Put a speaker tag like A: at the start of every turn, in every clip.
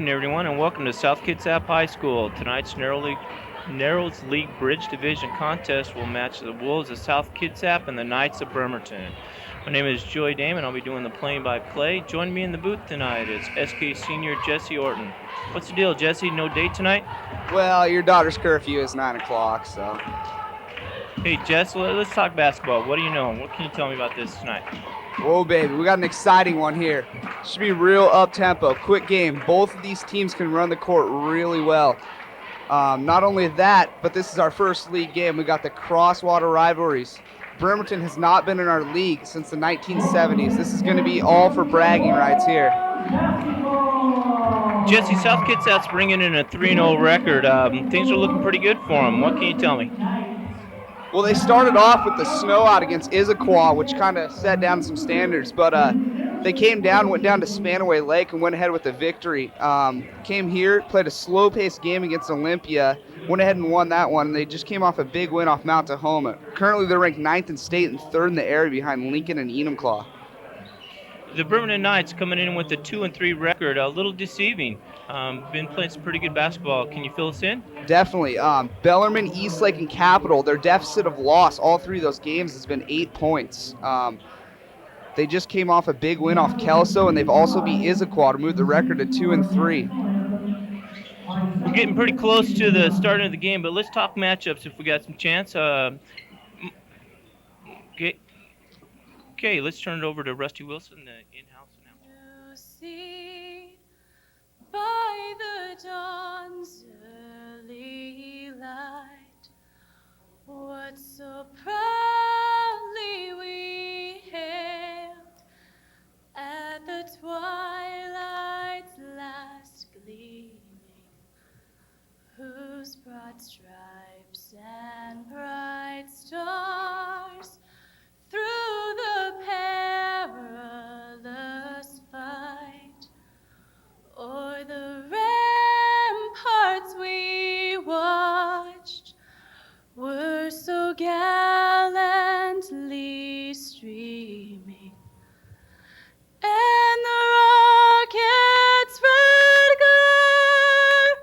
A: evening, everyone, and welcome to South Kitsap High School. Tonight's Narrows League Bridge Division contest will match the Wolves of South Kitsap and the Knights of Bremerton. My name is Joey Damon. I'll be doing the play-by-play. Join me in the booth tonight is SK senior Jesse Orton. What's the deal, Jesse? No date tonight?
B: Well, your daughter's curfew is 9 o'clock, so.
A: Hey, Jess, let's talk basketball. What do you know? What can you tell me about this tonight?
B: Whoa, baby, we got an exciting one here. Should be real up-tempo, quick game. Both of these teams can run the court really well. Not only that, but this is our first league game. We got the crosswater rivalries. Bremerton has not been in our league since the 1970s. This is going to be all for bragging rights here.
A: Jesse, South Kitsap's bringing in a 3-0 record. Things are looking pretty good for them. What can you tell me?
B: Well, they started off with the snow out against Issaquah, which kind of set down some standards, but they went down to Spanaway Lake and went ahead with the victory. Came here, played a slow-paced game against Olympia, went ahead and won that one, and they just came off a big win off Mount Tahoma. Currently, they're ranked 9th in state and 3rd in the area behind Lincoln and Enumclaw.
A: The Bremerton Knights coming in with a 2-3 record, a little deceiving. Been playing some pretty good basketball. Can you fill us in?
B: Definitely. Bellarmine, Eastlake, and Capital, their deficit of loss, all three of those games has been 8 points. They just came off a big win off Kelso, and they've also beat Issaquah to move the record to 2-3.
A: We're getting pretty close to the start of the game, but let's talk matchups if we got some chance. Okay, let's turn it over to Rusty Wilson, the in-house announcer.
C: You see, by the dawn's early light, what so proudly we hailed at the twilight's last gleaming, whose broad stripes and bright stars through the perilous fight, o'er the ramparts we watched, were so gallantly streaming, and the rocket's red glare,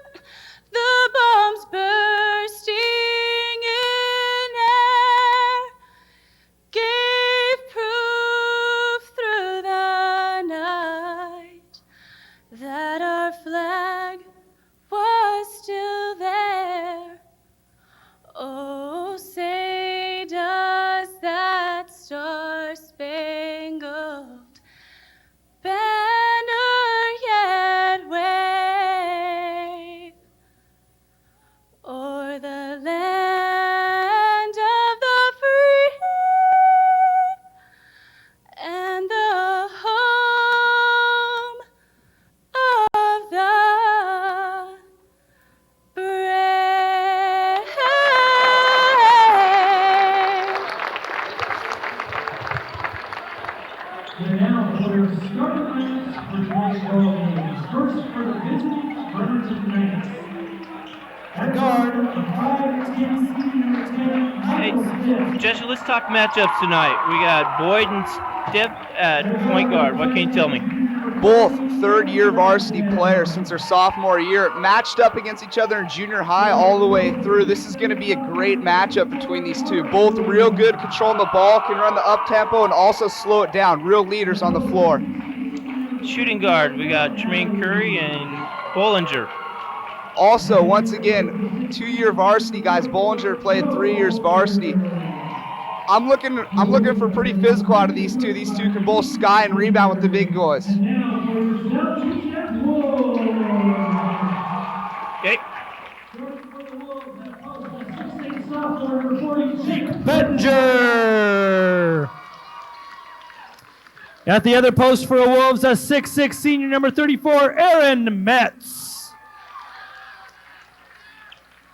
C: the bombs bursting in air, gave proof through the night that our flag was still there. Oh, say does that star-spangled banner yet wave o'er the land of the free and the home of the brave.
D: And now for your starting lineups for tonight's ball games. First for the visiting Bremerton Knights. At guard, 5'10" senior number 10, Michael Smith.
A: Jesse, let's talk matchups tonight. We got Boyd and Steph at point guard. What can you tell me?
B: Both third-year varsity players since their sophomore year, matched up against each other in junior high all the way through. This is going to be a great matchup between these two. Both real good controlling the ball, can run the up-tempo and also slow it down. Real leaders on the floor.
A: Shooting guard, we got Tremaine Curry and Bollinger.
B: Also, once again, 2-year varsity guys. Bollinger played 3 years varsity. I'm looking for pretty physical out of these two. These two can both sky and rebound with the big boys.
D: Now for your South Kitsap Wolves.
A: Okay.
D: Starting for the Wolves, that follows the 6'8" sophomore number 40, Jake
E: Bettinger. At the other post for the Wolves, a 6'6" senior number 34, Aaron Metz.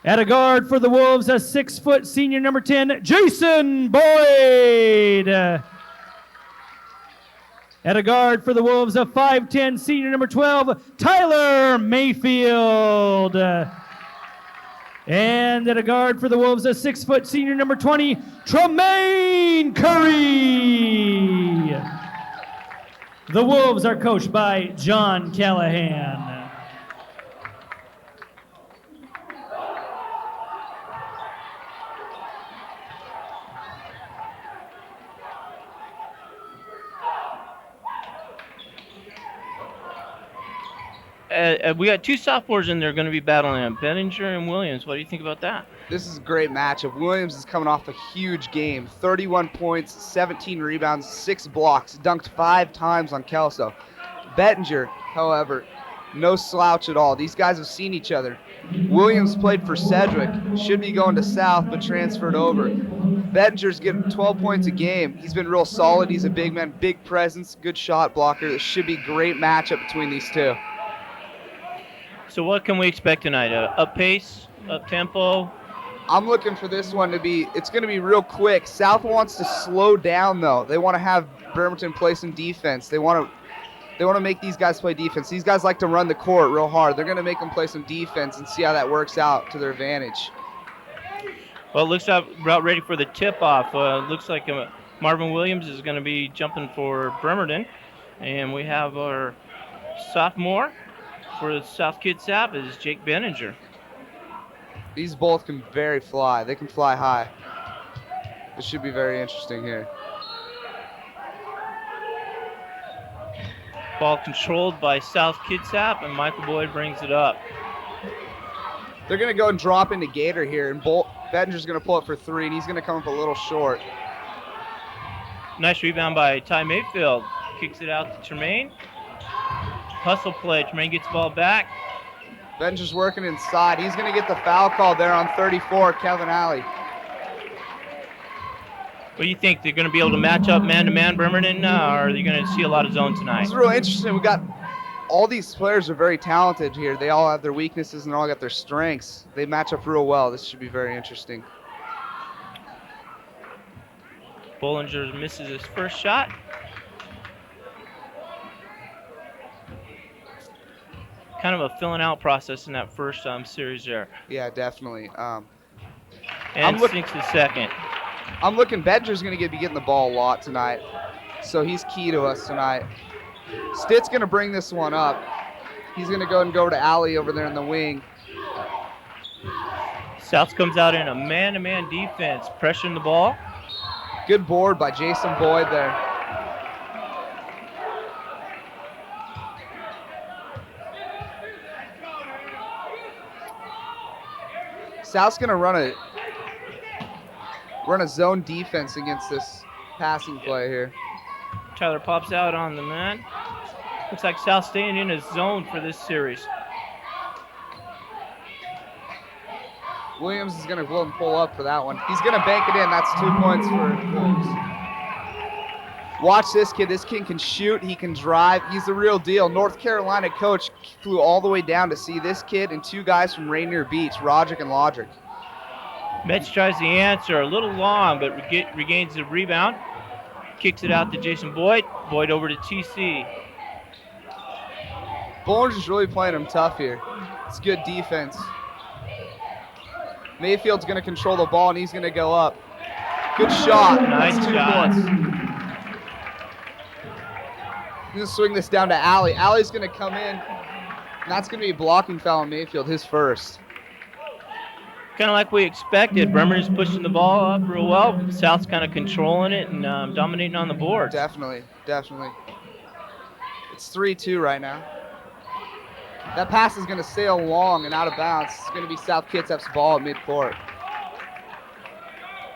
E: At a guard for the Wolves, a 6' senior number 10, Jason Boyd. At a guard for the Wolves, a 5'10" senior number 12, Tyler Mayfield. And at a guard for the Wolves, a 6' senior number 20, Tremaine Curry. The Wolves are coached by John Callahan.
A: We got two sophomores in there going to be battling them, Benninger and Williams. What do you think about that?
B: This is a great matchup. Williams is coming off a huge game. 31 points, 17 rebounds, 6 blocks, dunked 5 times on Kelso. Bettinger, however, no slouch at all. These guys have seen each other. Williams played for Sedgwick, should be going to South, but transferred over. Bettinger's getting 12 points a game. He's been real solid. He's a big man, big presence, good shot blocker. This should be a great matchup between these two.
A: So what can we expect tonight? Up pace, up tempo?
B: I'm looking for this one to be, it's going to be real quick. South wants to slow down, though. They want to have Bremerton play some defense. They want to make these guys play defense. These guys like to run the court real hard. They're going to make them play some defense and see how that works out to their advantage.
A: Well, it looks about ready for the tip-off. Looks like Marvin Williams is going to be jumping for Bremerton. And we have our sophomore for the South Kitsap is Jake Benninger.
B: These both can very fly. They can fly high. This should be very interesting here.
A: Ball controlled by South Kitsap, and Michael Boyd brings it up.
B: They're going to go and drop into Gator here, and Bettinger's going to pull it for 3, and he's going to come up a little short.
A: Nice rebound by Ty Mayfield. Kicks it out to Tremaine. Hustle play. Tremaine gets the ball back.
B: Bettinger's working inside. He's going to get the foul call there on 34, Kevin Alley.
A: What do you think? They're going to be able to match up man-to-man Bremerton, or are they going to see a lot of zone tonight?
B: This is real interesting. We got all these players are very talented here. They all have their weaknesses and all got their strengths. They match up real well. This should be very interesting.
A: Bollinger misses his first shot. Kind of a filling out process in that first series there.
B: Yeah, definitely.
A: And sinks the second.
B: I'm looking, Bettinger's going to be getting the ball a lot tonight, so he's key to us tonight. Stitt's going to bring this one up. He's going to go to Alley over there in the wing.
A: South comes out in a man-to-man defense, pressuring the ball.
B: Good board by Jason Boyd there. South's going to run a zone defense against this passing play here.
A: Tyler pops out on the man. Looks like South staying in his zone for this series.
B: Williams is going to go and pull up for that one. He's going to bank it in. That's 2 points for Williams. Watch this kid. This kid can shoot. He can drive. He's the real deal. North Carolina coach flew all the way down to see this kid and 2 guys from Rainier Beach, Roderick and Lodrick.
A: Metz tries the answer, a little long, but regains the rebound. Kicks it out to Jason Boyd. Boyd over to TC.
B: Bollinger's really playing him tough here. It's good defense. Mayfield's going to control the ball, and he's going to go up. Good shot.
A: Nice
B: That's 2
A: shot.
B: points. He's going to swing this down to Alley. Alley's going to come in, and that's going to be a blocking foul on Mayfield, his first.
A: Kind of like we expected. Bremerton's pushing the ball up real well. South's kind of controlling it and dominating on the board.
B: Definitely. It's 3-2 right now. That pass is going to sail long and out of bounds. It's going to be South Kitsap's ball at midcourt.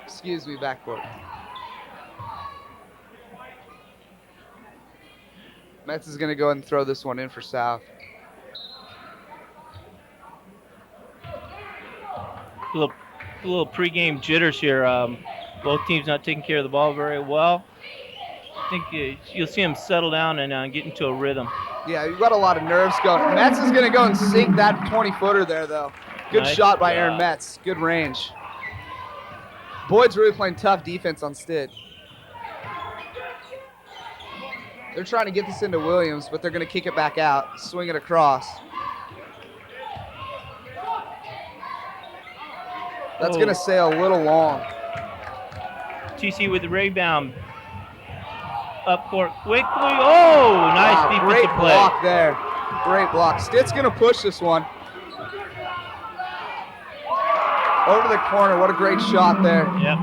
B: Excuse me, backcourt. Metz is going to go ahead and throw this one in for South.
A: A little pregame jitters here. Both teams not taking care of the ball very well. I think you'll see them settle down and get into a rhythm.
B: Yeah, you've got a lot of nerves going. Metz is going to go and sink that 20-footer there, though. Good
A: Nice
B: shot by
A: job.
B: Aaron Metz. Good range. Boyd's really playing tough defense on Stitt. They're trying to get this into Williams, but they're going to kick it back out, swing it across. That's going to sail a little long.
A: TC with the rebound. Up court quickly. Oh, nice
B: Wow,
A: defensive
B: great
A: play.
B: block there. Great block. Stitt's going to push this one. Over the corner. What a great shot there.
A: Yep.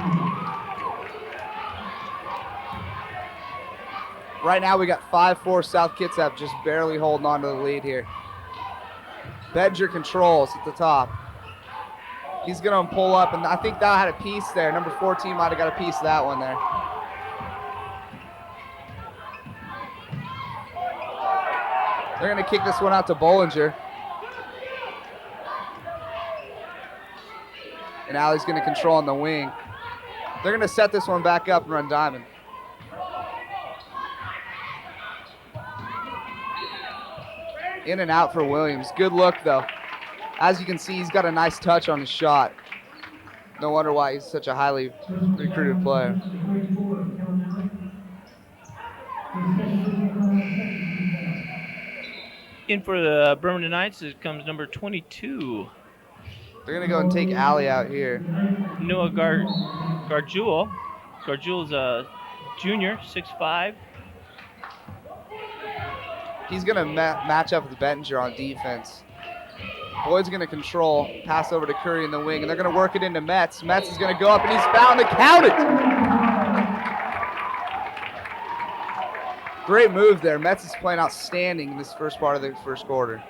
B: Right now we got 5-4 South Kitsap just barely holding on to the lead here. Bedger controls at the top. He's going to pull up, and I think that had a piece there. Number 14 might have got a piece of that one there. They're going to kick this one out to Bollinger. And Allie's going to control on the wing. They're going to set this one back up and run diamond. In and out for Williams. Good look, though. As you can see, he's got a nice touch on his shot. No wonder why he's such a highly recruited player.
A: In for the Bremerton Knights, it comes number 22.
B: They're going to go and take Allie out here.
A: Noah Garjul. Garjul's a junior, 6'5".
B: He's going to match up with Bettinger on defense. Boyd's going to control, pass over to Curry in the wing, and they're going to work it into Metz. Metz is going to go up, and he's found to count it. Great move there. Metz is playing outstanding in this first part of the first quarter.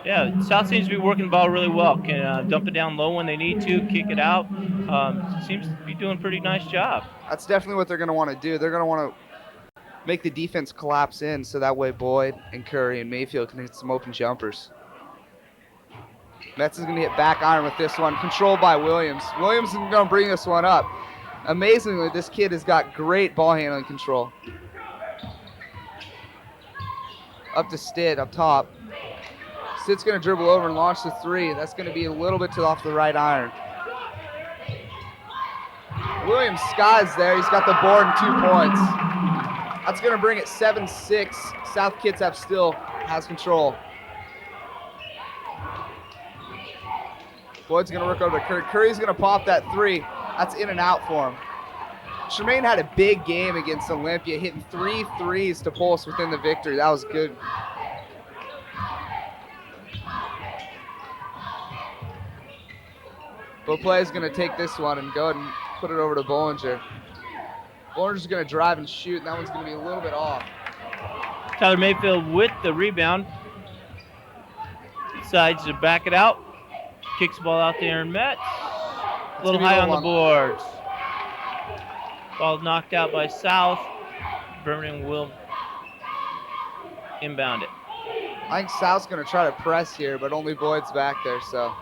A: Yeah, South seems to be working the ball really well. Can dump it down low when they need to, kick it out. Seems to be doing a pretty nice job.
B: That's definitely what they're going to want to do. They're going to want to make the defense collapse in so that way Boyd and Curry and Mayfield can hit some open jumpers. Metz is going to hit back iron with this one, controlled by Williams. Williams is going to bring this one up. Amazingly, this kid has got great ball handling control. Up to Stitt up top. Stitt's going to dribble over and launch the three. That's going to be a little bit off the right iron. Williams skies there. He's got the board and 2 points. That's going to bring it 7-6. South Kitsap still has control. Boyd's going to work over to Curry. Curry's going to pop that three. That's in and out for him. Tremaine had a big game against Olympia, hitting 3 threes to pull us within the victory. That was good. Beauplay is going to take this one and go ahead and put it over to Bollinger. Bollinger's going to drive and shoot, and that one's going to be a little bit off.
A: Tyler Mayfield with the rebound. Decides to back it out. Kicks the ball out there and Metz. A little high on the boards. Ball knocked out by South. Bremerton will inbound it.
B: I think South's going to try to press here, but only Boyd's back there, so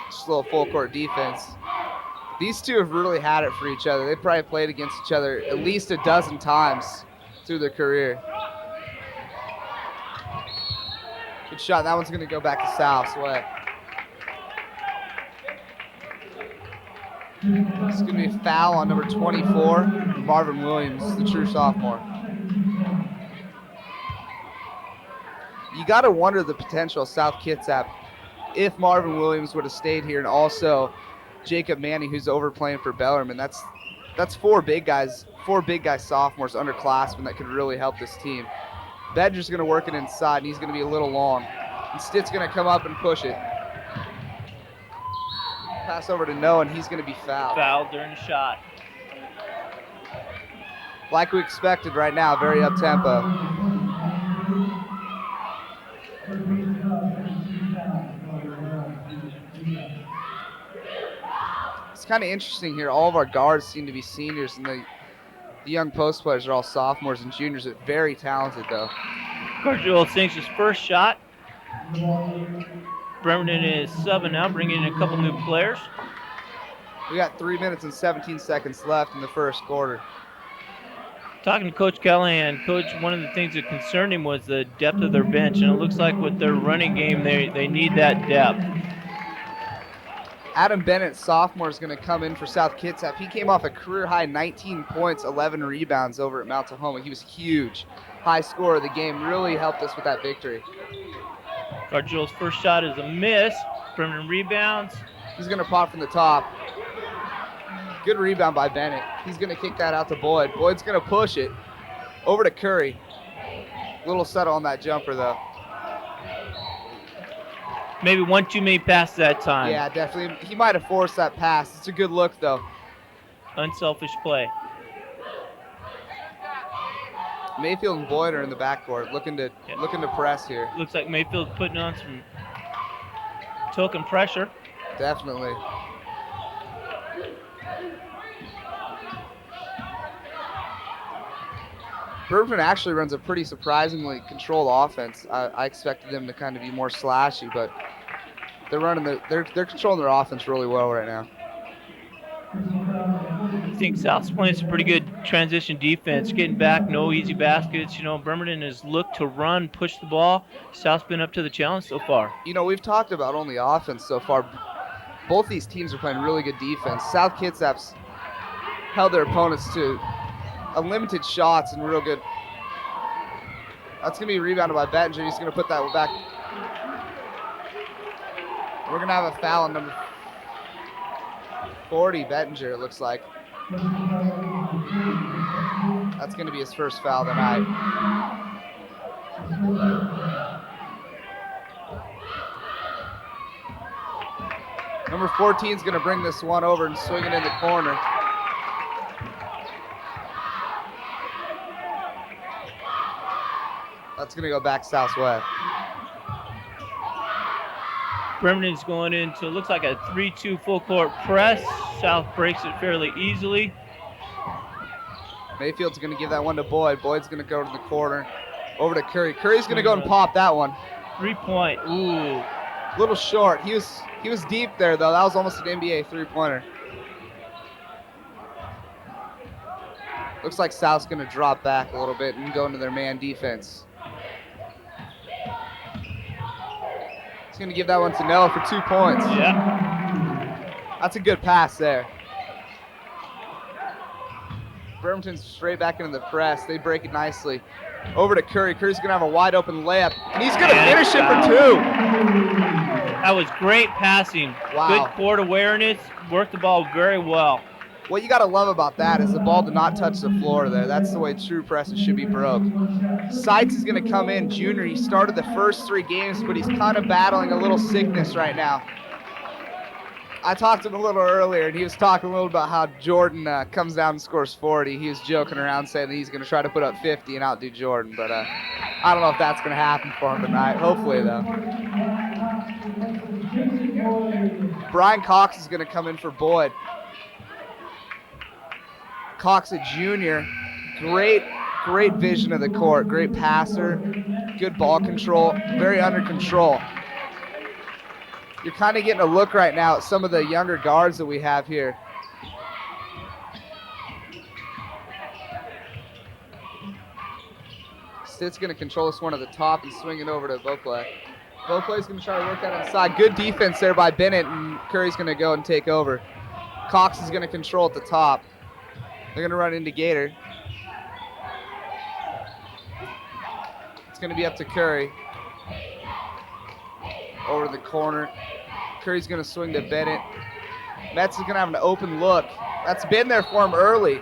B: just a little full court defense. These two have really had it for each other. They probably played against each other at least a dozen times through their career. Good shot. That one's going to go back to South's way. It's going to be a foul on number 24, Marvin Williams, the true sophomore. You got to wonder the potential of South Kitsap if Marvin Williams would have stayed here, and also Jacob Manning, who's overplaying for Bellarmine. That's four big guys sophomores, underclassmen that could really help this team. Bedger's going to work it inside, and he's going to be a little long. And Stitt's going to come up and push it. Pass over to Noah, and he's going to be fouled.
A: Fouled during the shot.
B: Like we expected right now, very up-tempo. It's kind of interesting here. All of our guards seem to be seniors, and the young post players are all sophomores and juniors. They're very talented, though.
A: Garjul sinks his first shot. Bremerton is subbing now, bringing in a couple new players.
B: We got 3 minutes and 17 seconds left in the first quarter.
A: Talking to Coach Callahan, Coach, one of the things that concerned him was the depth of their bench, and it looks like with their running game, they need that depth.
B: Adam Bennett, sophomore, is going to come in for South Kitsap. He came off a career-high 19 points, 11 rebounds over at Mount Tahoma. He was huge. High scorer of the game, really helped us with that victory.
A: Garjul's first shot is a miss. Bremerton rebounds.
B: He's going to pop from the top. Good rebound by Bennett. He's going to kick that out to Boyd. Boyd's going to push it over to Curry. Little subtle on that jumper, though.
A: Maybe one too many passes that time.
B: Yeah, definitely. He might have forced that pass. It's a good look, though.
A: Unselfish play.
B: Mayfield and Boyd are in the backcourt, looking to press here.
A: Looks like Mayfield's putting on some token pressure.
B: Definitely. Bremerton actually runs a pretty surprisingly controlled offense. I expected them to kind of be more slashy, but they're controlling their offense really well right now.
A: I think South's playing some pretty good transition defense, getting back, no easy baskets. You know, Bremerton has looked to run, push the ball. South's been up to the challenge so far.
B: You know, we've talked about only offense so far. Both these teams are playing really good defense. South Kitsap's held their opponents to unlimited shots and real good. That's going to be rebounded by Bettinger. He's going to put that one back. We're going to have a foul on number 40, Bettinger, it looks like. That's going to be his first foul tonight. Number 14 is going to bring this one over and swing it in the corner. That's going to go back Southwest.
A: Bremerton's going into, looks like a 3-2 full court press. South breaks it fairly easily.
B: Mayfield's going to give that one to Boyd. Boyd's going to go to the corner. Over to Curry. Curry's going to go and pop that one.
A: 3-point. Ooh.
B: A little short. He was deep there, though. That was almost an NBA three-pointer. Looks like South's going to drop back a little bit and go into their man defense. He's going to give that one to Noah for 2 points.
A: Yeah.
B: That's a good pass there. Bremerton's straight back into the press. They break it nicely. Over to Curry. Curry's going to have a wide open layup, and he's going to finish it for 2.
A: That was great passing.
B: Wow.
A: Good court awareness. Worked the ball very well.
B: What you got to love about that is the ball did not touch the floor there. That's the way true presses should be broke. Seitz is going to come in, junior. He started the first 3 games, but he's kind of battling a little sickness right now. I talked to him a little earlier, and he was talking a little about how Jordan comes down and scores 40. He was joking around saying that he's going to try to put up 50 and outdo Jordan, but I don't know if that's going to happen for him tonight. Hopefully, though. Brian Cox is going to come in for Boyd. Cox, a junior, great vision of the court, great passer, good ball control, very under control. You're kind of getting a look right now at some of the younger guards that we have here. Stitt's going to control this one at the top and swing it over to Beauclair. Beauclair's going to try to work that inside. Good defense there by Bennett, and Curry's going to go and take over. Cox is going to control at the top. They're going to run into Gator. It's going to be up to Curry. Over to the corner. Curry's going to swing to Bennett. Metz is going to have an open look. That's been there for him early.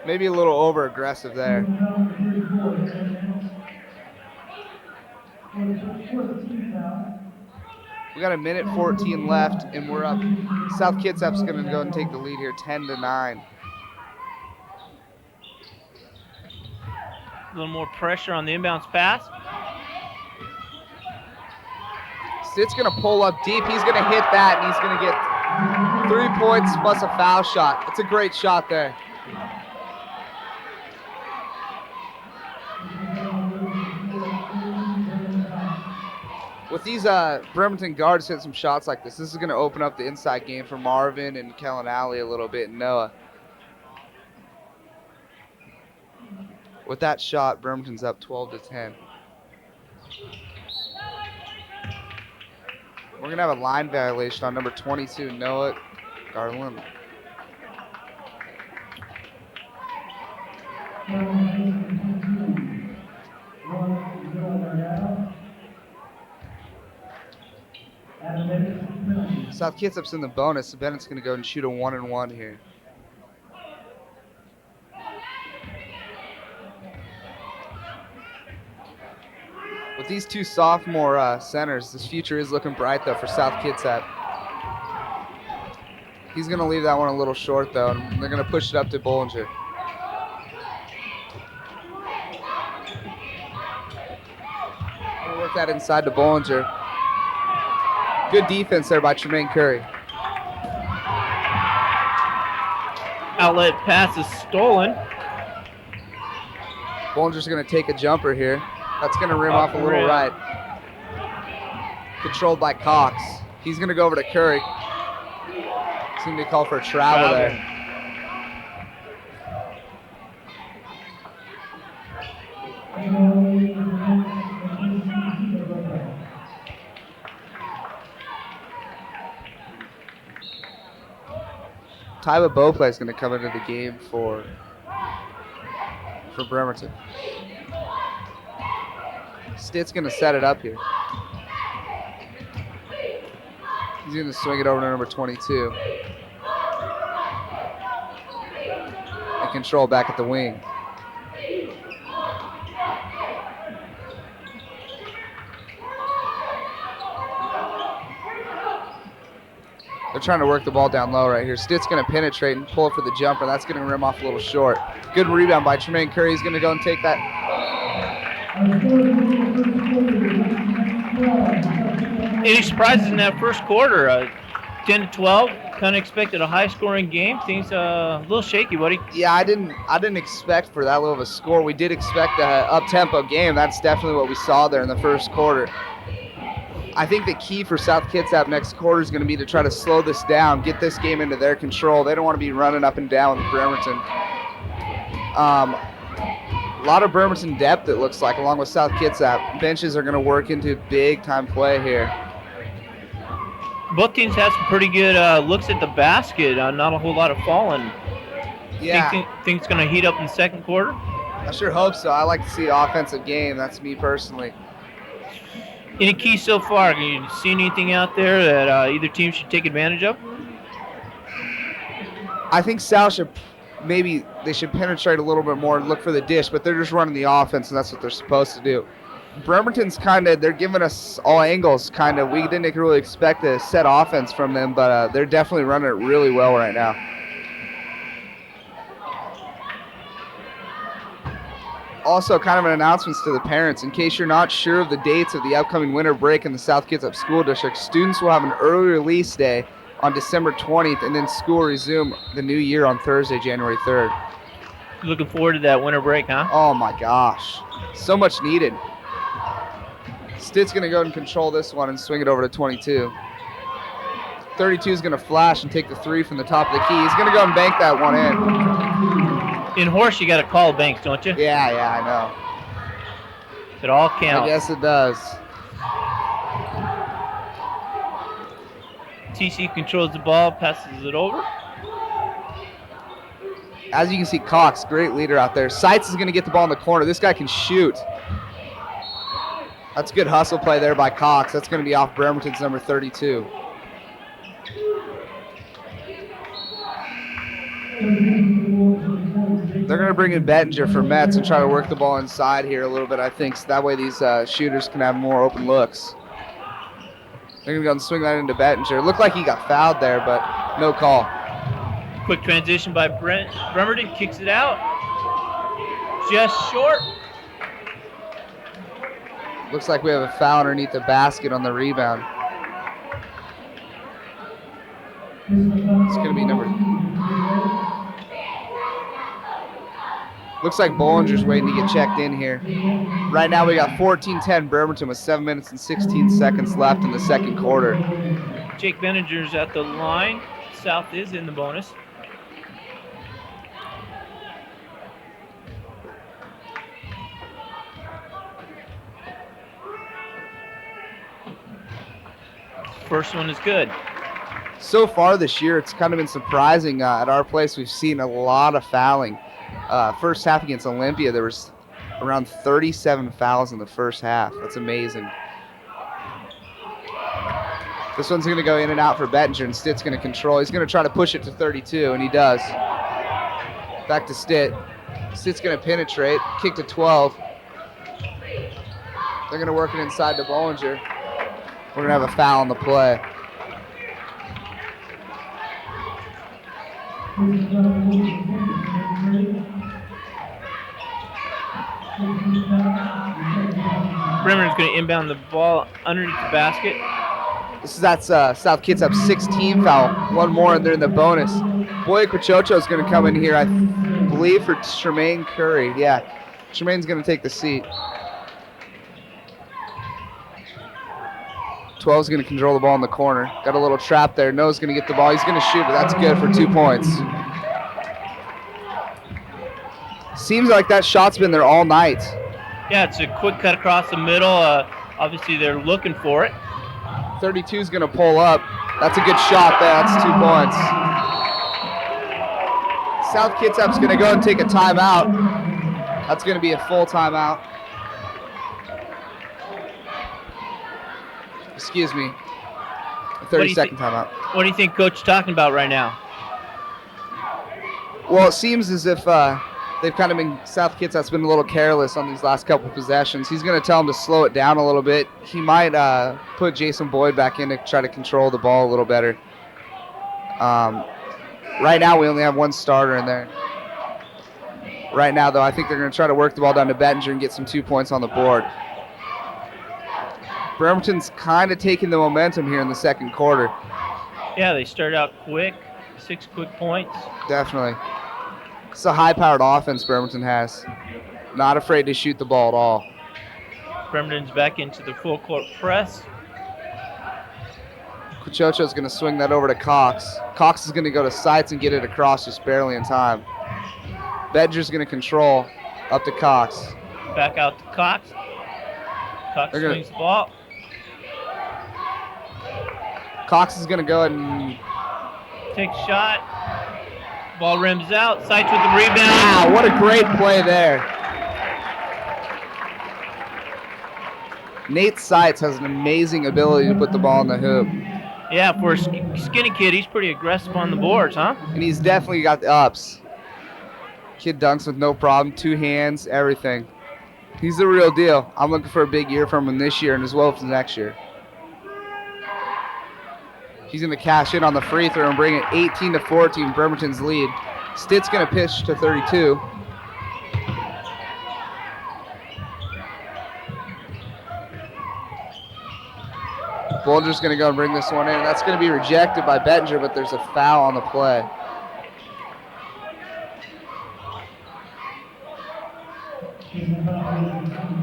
B: Maybe a little over-aggressive there. We got 1:14 left, and we're up. South Kitsap's going to go and take the lead here, 10-9.
A: A little more pressure on the inbounds pass.
B: Stitt's going to pull up deep. He's going to hit that, and he's going to get 3 points plus a foul shot. It's a great shot there. With these Bremerton guards hitting some shots like this is going to open up the inside game for Marvin and Kellen Alley a little bit, and Noah. With that shot, Bremerton's up 12-10. We're going to have a line violation on number 22, Noah Garland. South Kitsap's in the bonus, so Bennett's going to go and shoot a 1-and-1 here. With these 2 sophomore centers, this future is looking bright, though, for South Kitsap. He's going to leave that one a little short, though, and they're going to push it up to Bollinger. work that inside to Bollinger. Good defense there by Tremaine Curry.
A: Outlet pass is stolen.
B: Bollinger's going to take a jumper here. That's going to rim off a little
A: rim.
B: right. Controlled by Cox. He's going to go over to Curry. Seemed to call for a travel there. Tyba Beauplay is going to come into the game for Bremerton. Stitt's going to set it up here. He's going to swing it over to number 22. And control back at the wing. They're trying to work the ball down low right here. Stitt's going to penetrate and pull for the jumper. That's going to rim off a little short. Good rebound by Tremaine Curry. He's going to go and take that.
A: Any surprises in that first quarter? 10 to 12. Kind of expected a high-scoring game. Things a little shaky, buddy.
B: Yeah, I didn't expect for that little of a score. We did expect an up-tempo game. That's definitely what we saw there in the first quarter. I think the key for South Kitsap next quarter is going to be to try to slow this down, get this game into their control. They don't want to be running up and down with Bremerton. A lot of Bremerton depth, it looks like, along with South Kitsap. Benches are going to work into big-time play here.
A: Both teams have some pretty good looks at the basket. Not a whole lot of falling.
B: Yeah.
A: Think it's going to heat up in the second quarter?
B: I sure hope so. I like to see an offensive game. That's me personally.
A: Any keys so far? Can you see anything out there that either team should take advantage of?
B: I think South should they should penetrate a little bit more and look for the dish, but they're just running the offense, and that's what they're supposed to do. Bremerton's they're giving us all angles, We didn't really expect a set offense from them, but they're definitely running it really well right now. Also, kind of an announcement to the parents. In case you're not sure of the dates of the upcoming winter break in the South Kitsap School District, students will have an early release day on December 20th, and then school will resume the new year on Thursday, January 3rd.
A: Looking forward to that winter break, huh?
B: Oh my gosh. So much needed. Stitt's going to go and control this one and swing it over to 22. 32 is going to flash and take the three from the top of the key. He's going to go and bank that one in.
A: In horse, you got to call banks, don't you?
B: Yeah, I know.
A: It all counts.
B: I guess it does.
A: TC controls the ball, passes it over.
B: As you can see, Cox, great leader out there. Seitz is going to get the ball in the corner. This guy can shoot. That's good hustle play there by Cox. That's going to be off Bremerton's number 32. They're going to bring in Bettinger for Metz and try to work the ball inside here a little bit, I think, so that way these shooters can have more open looks. They're going to go and swing that into Bettinger. Looked like he got fouled there, but no call.
A: Quick transition by Bremerton, kicks it out. Just short.
B: Looks like we have a foul underneath the basket on the rebound. It's going to be number... Looks like Bollinger's waiting to get checked in here. Right now we got 14-10 Bremerton with 7 minutes and 16 seconds left in the second quarter.
A: Jake Benninger's at the line. South is in the bonus. First one is good.
B: So far this year, it's kind of been surprising. At our place, we've seen a lot of fouling. First half against Olympia, there was around 37 fouls in the first half. That's amazing. This one's going to go in and out for Bettinger, and Stitt's going to control. He's going to try to push it to 32, and he does. Back to Stitt. Stitt's going to penetrate, kick to 12. They're going to work it inside to Bollinger. We're going to have a foul on the play.
A: Bremerton's going to inbound the ball underneath the basket.
B: That's South Kitsap 16 foul. One more and they're in the bonus. Boy Quachocho is going to come in here, I believe, for Tremaine Curry. Yeah, Tremaine's going to take the seat. 12 is going to control the ball in the corner. Got a little trap there. Noah's going to get the ball. He's going to shoot, but that's good for 2 points. Seems like that shot's been there all night.
A: Yeah, it's a quick cut across the middle. Obviously, they're looking for it.
B: 32 is going to pull up. That's a good shot there. That's 2 points. South Kitsap's going to go and take a timeout. That's going to be a full timeout. Excuse me. A 30-second timeout.
A: What do you think Coach is talking about right now?
B: Well, it seems as if they've kind of been, South Kitsap's been a little careless on these last couple possessions. He's going to tell them to slow it down a little bit. He might put Jason Boyd back in to try to control the ball a little better. Right now, we only have one starter in there. Right now, though, I think they're going to try to work the ball down to Bettinger and get some 2 points on the board. Bremerton's kind of taking the momentum here in the second quarter.
A: Yeah, they started out quick, 6 quick points.
B: Definitely. It's a high-powered offense Bremerton has. Not afraid to shoot the ball at all.
A: Bremerton's back into the full court press.
B: Quachocho's going to swing that over to Cox. Cox is going to go to Seitz and get it across just barely in time. Bedger's going to control up to Cox.
A: Back out to Cox. Cox swings the ball.
B: Cox is going to go and
A: take a shot. Ball rims out. Seitz with the rebound.
B: Wow, what a great play there. Nate Seitz has an amazing ability to put the ball in the hoop.
A: Yeah, for a skinny kid, he's pretty aggressive on the boards, huh?
B: And he's definitely got the ups. Kid dunks with no problem, 2 hands, everything. He's the real deal. I'm looking for a big year from him this year and as well as next year. He's going to cash in on the free throw and bring it 18-14, Bremerton's lead. Stitt's going to pitch to 32. Bolger's going to go and bring this one in. That's going to be rejected by Bettinger, but there's a foul on the play.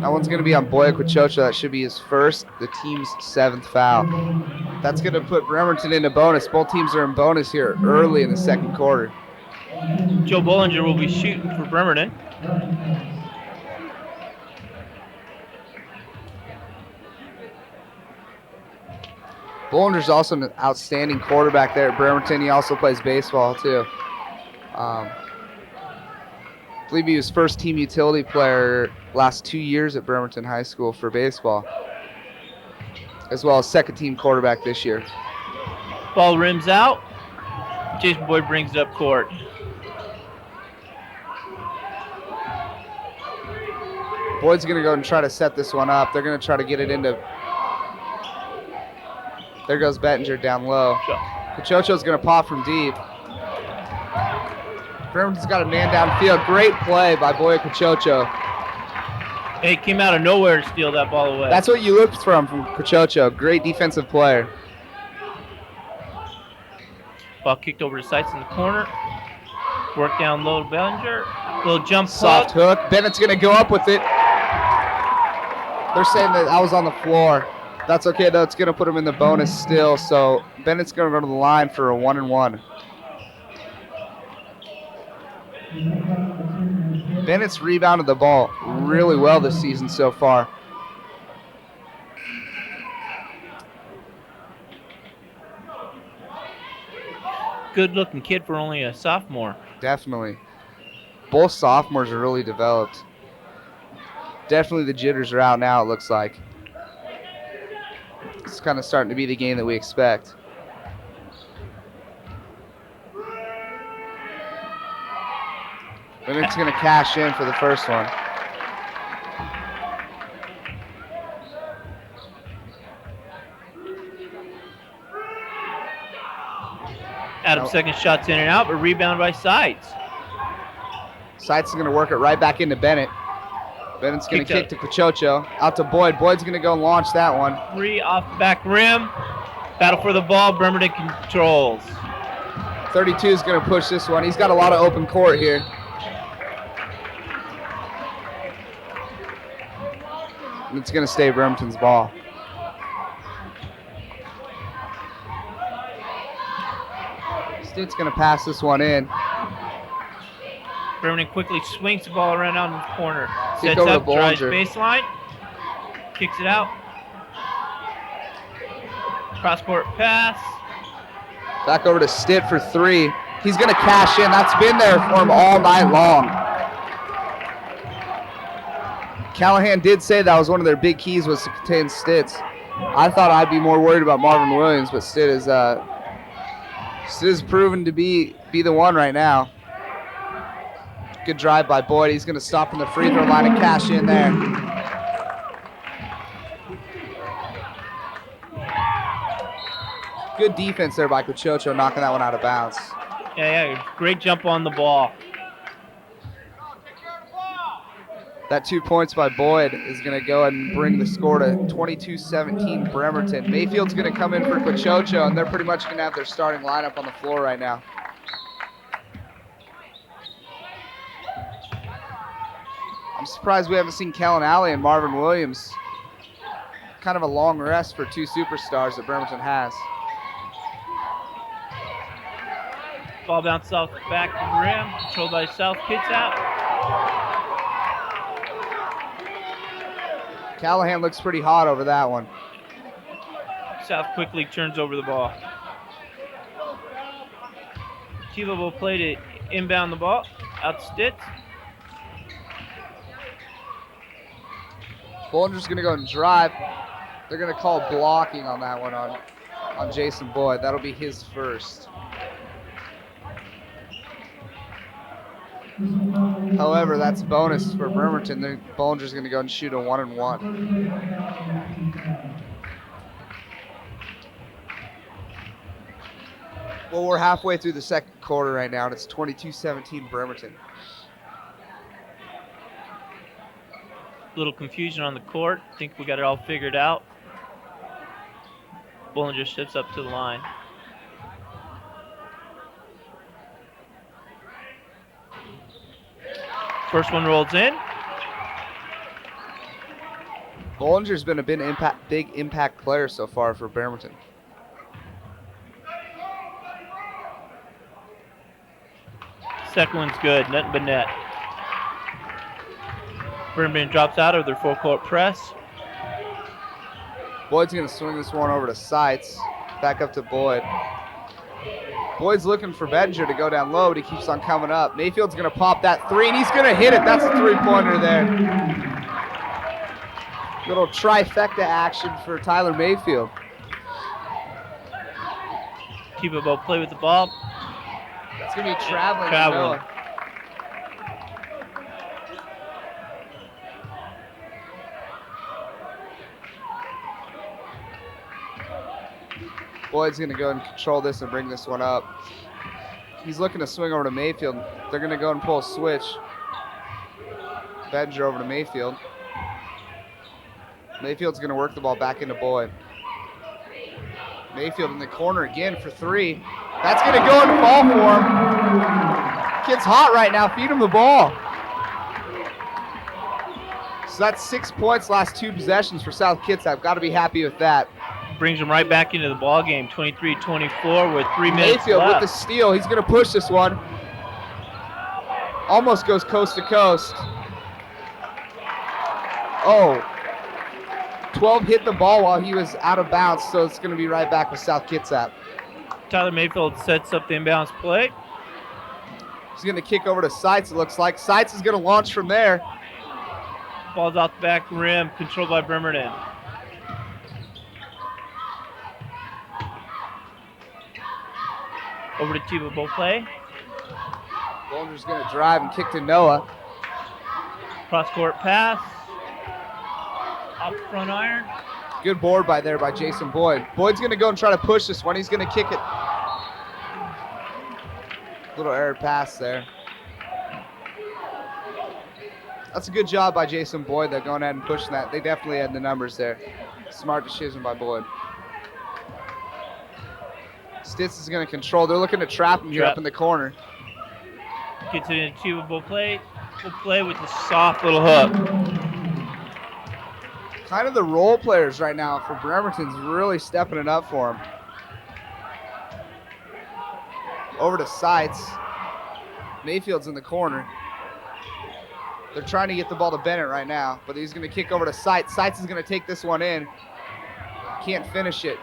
B: That one's going to be on Boya Quachocho. That should be his first, the team's 7th foul. That's going to put Bremerton into bonus. Both teams are in bonus here early in the second quarter.
A: Joe Bollinger will be shooting for Bremerton.
B: Bollinger's also an outstanding quarterback there at Bremerton. He also plays baseball, too. I believe he was first team utility player last 2 years at Bremerton High School for baseball, as well as second team quarterback this year.
A: Ball rims out. Jason Boyd brings it up court.
B: Boyd's going to go and try to set this one up. They're going to try to get it into. There goes Bettinger down low. Quachocho's going to pop from deep. Bremerton's got a man downfield. Great play by Boya Quachocho.
A: He came out of nowhere to steal that ball away.
B: That's what you looked from Quachocho. Great defensive player.
A: Ball kicked over to Seitz in the corner. Work down low to Bellinger. Little jump
B: soft hook. Bennett's going to go up with it. They're saying that I was on the floor. That's okay, though. It's going to put him in the bonus still. So Bennett's going to go to the line for a 1-and-1. Bennett's rebounded the ball really well this season so far.
A: Good-looking kid for only a sophomore.
B: Definitely. Both sophomores are really developed. Definitely the jitters are out now, it looks like. It's kind of starting to be the game that we expect. Bennett's going to cash in for the first one.
A: Adam's second shot's in and out, but rebound by Seitz.
B: Seitz is going to work it right back into Bennett. Bennett's going to kick to Cochocho. Out to Boyd. Boyd's going to go and launch that one.
A: 3 off the back rim. Battle for the ball. Bremerton controls.
B: 32 is going to push this one. He's got a lot of open court here. And it's going to stay Bremerton's ball. Stitt's going to pass this one in.
A: Bremerton quickly swings the ball around on the corner.
B: Kick
A: Sets
B: over to
A: up, drives
B: Bollinger.
A: baseline. Kicks it out. Cross-court pass.
B: Back over to Stitt for 3. He's going to cash in. That's been there for him all night long. Callahan did say that was one of their big keys was to contain Stitts. I thought I'd be more worried about Marvin Williams, but Stitt is proven to be the one right now. Good drive by Boyd. He's going to stop from the free throw line and cash in there. Good defense there by Cochocho, knocking that one out of bounds.
A: Yeah, great jump on the ball.
B: That 2 points by Boyd is going to go ahead and bring the score to 22-17 Bremerton. Mayfield's going to come in for Cochocho, and they're pretty much going to have their starting lineup on the floor right now. I'm surprised we haven't seen Kellen Alley and Marvin Williams. Kind of a long rest for 2 superstars that Bremerton has.
A: Ball bounced off the back of the rim. Controlled by South Kitsap.
B: Callahan looks pretty hot over that one.
A: South quickly turns over the ball. Kiva will play to inbound the ball. Out to Stitz.
B: Bollinger's going to go and drive. They're going to call blocking on that one on Jason Boyd. That'll be his first. However, that's bonus for Bremerton. Bollinger's going to go and shoot a 1-and-1. Well, we're halfway through the second quarter right now, and it's 22-17 Bremerton.
A: Little confusion on the court. Think we got it all figured out. Bollinger steps up to the line. First one rolls in.
B: Bollinger's been a big impact player so far for Bremerton.
A: Second one's good, nothing but net. Bremerton drops out of their full court press.
B: Boyd's going to swing this one over to Seitz. Back up to Boyd. Boyd's looking for Bettinger to go down low, but he keeps on coming up. Mayfield's going to pop that 3, and he's going to hit it. That's a 3-pointer there. Little trifecta action for Tyler Mayfield.
A: Keep it both play with the ball.
B: It's going to be traveling.
A: Traveling.
B: Boyd's going to go and control this and bring this one up. He's looking to swing over to Mayfield. They're going to go and pull a switch. Bettinger over to Mayfield. Mayfield's going to work the ball back into Boyd. Mayfield in the corner again for 3. That's going to go and fall for him. Kid's hot right now. Feed him the ball. So that's 6 points last 2 possessions for South Kitsap. Got to be happy with that.
A: Brings them right back into the ball game. 23-24 with 3 minutes
B: Mayfield
A: left.
B: with the steal. He's going to push this one. Almost goes coast to coast. Oh. 12 hit the ball while he was out of bounds, so it's going to be right back with South Kitsap.
A: Tyler Mayfield sets up the inbounds play.
B: He's going to kick over to Seitz, it looks like. Seitz is going to launch from there.
A: Ball's off the back rim, controlled by Bremerton. Over to Tiba Beauplay.
B: Bollinger's going to drive and kick to Noah.
A: Cross-court pass. Off the front iron.
B: Good board by Jason Boyd. Boyd's going to go and try to push this one. He's going to kick it. Little error pass there. That's a good job by Jason Boyd, though, going ahead and pushing that. They definitely had the numbers there. Smart decision by Boyd. Stitz is going to control. They're looking to trap him here up in the corner.
A: Gets it into a play. We'll play with the soft little hook.
B: Kind of the role players right now for Bremerton's really stepping it up for him. Over to Seitz. Mayfield's in the corner. They're trying to get the ball to Bennett right now, but he's going to kick over to Seitz. Seitz is going to take this one in. Can't finish it.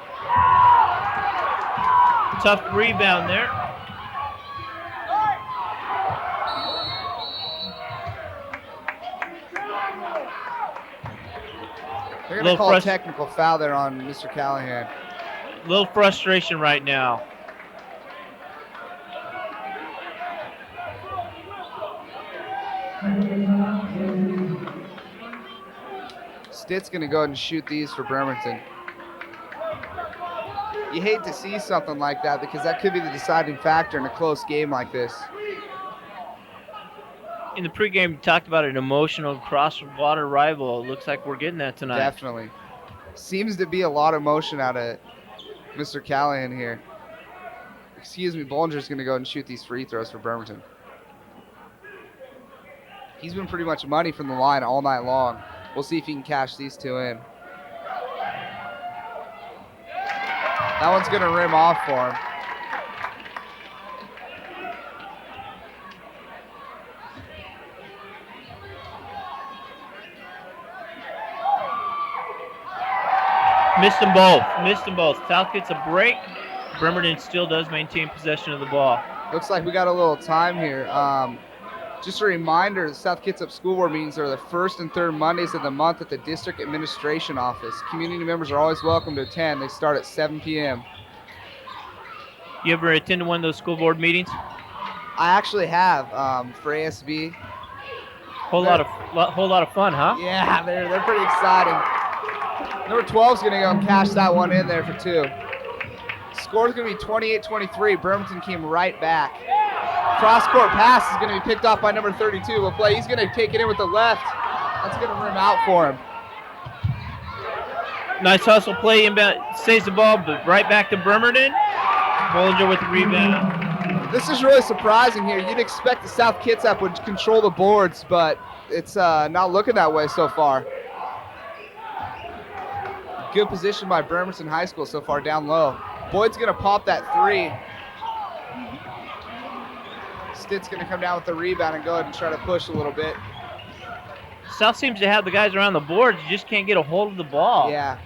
A: Tough rebound there.
B: They're going to call a technical foul there on Mr. Callahan.
A: A little frustration right now.
B: Stitt's going to go ahead and shoot these for Bremerton. You hate to see something like that because that could be the deciding factor in a close game like this.
A: In the pregame, we talked about an emotional cross-water rival. It looks like we're getting that tonight.
B: Definitely. Seems to be a lot of motion out of Mr. Callahan here. Excuse me, Bollinger's going to go ahead and shoot these free throws for Bremerton. He's been pretty much money from the line all night long. We'll see if he can cash these two in. That one's going to rim off for him.
A: Missed them both. Missed them both. South gets a break. Bremerton still does maintain possession of the ball.
B: Looks like we got a little time here. Just a reminder, the South Kitsap School Board meetings are the first and third Mondays of the month at the District Administration Office. Community members are always welcome to attend. They start at 7 p.m.
A: You ever attended one of those school board meetings?
B: I actually have for ASB.
A: Whole lot of fun, huh?
B: Yeah, they're pretty exciting. Number 12 is going to go and cash that one in there for two. Score's going to be 28-23. Bremerton came right back. Cross-court pass is going to be picked off by number 32. We'll play. He's going to take it in with the left. That's going to rim out for him.
A: Nice hustle play. Inbound saves the ball, but right back to Bremerton. Bollinger with the rebound.
B: This is really surprising here. You'd expect the South Kitsap would control the boards, but it's not looking that way so far. Good position by Bremerton High School so far down low. Boyd's going to pop that three. Stitt's going to come down with the rebound and go ahead and try to push a little bit.
A: South seems to have the guys around the boards. You just can't get a hold of the ball.
B: Yeah.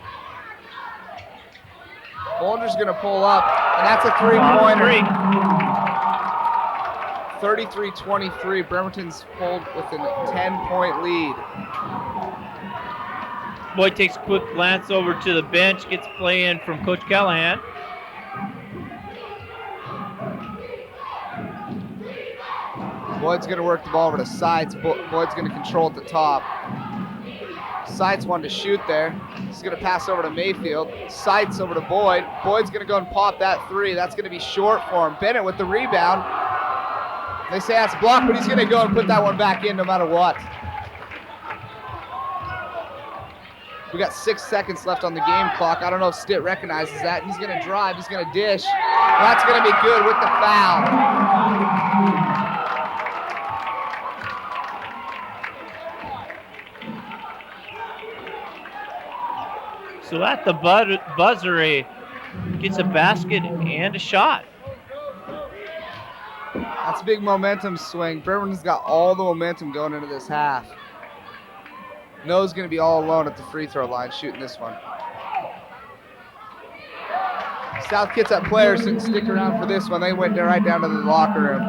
B: Bollinger's going to pull up, and that's a three-pointer. 33-23. Bremerton's pulled with a 10-point lead.
A: Boyd takes a quick glance over to the bench, gets play in from Coach Callahan.
B: Boyd's going to work the ball over to Seitz. Boyd's going to control at the top. Seitz wanted to shoot there. He's going to pass over to Mayfield. Seitz over to Boyd. Boyd's going to go and pop that three. That's going to be short for him. Bennett with the rebound. They say that's blocked, but he's going to go and put that one back in no matter what. We got 6 seconds left on the game clock. I don't know if Stitt recognizes that. He's going to drive. He's going to dish. That's going to be good with the foul.
A: So at the buzzer, he gets a basket and a shot.
B: That's a big momentum swing. Bremerton's got all the momentum going into this half. Noah's going to be all alone at the free throw line shooting this one. South Kitsap players didn't stick around for this one. They went right down to the locker room.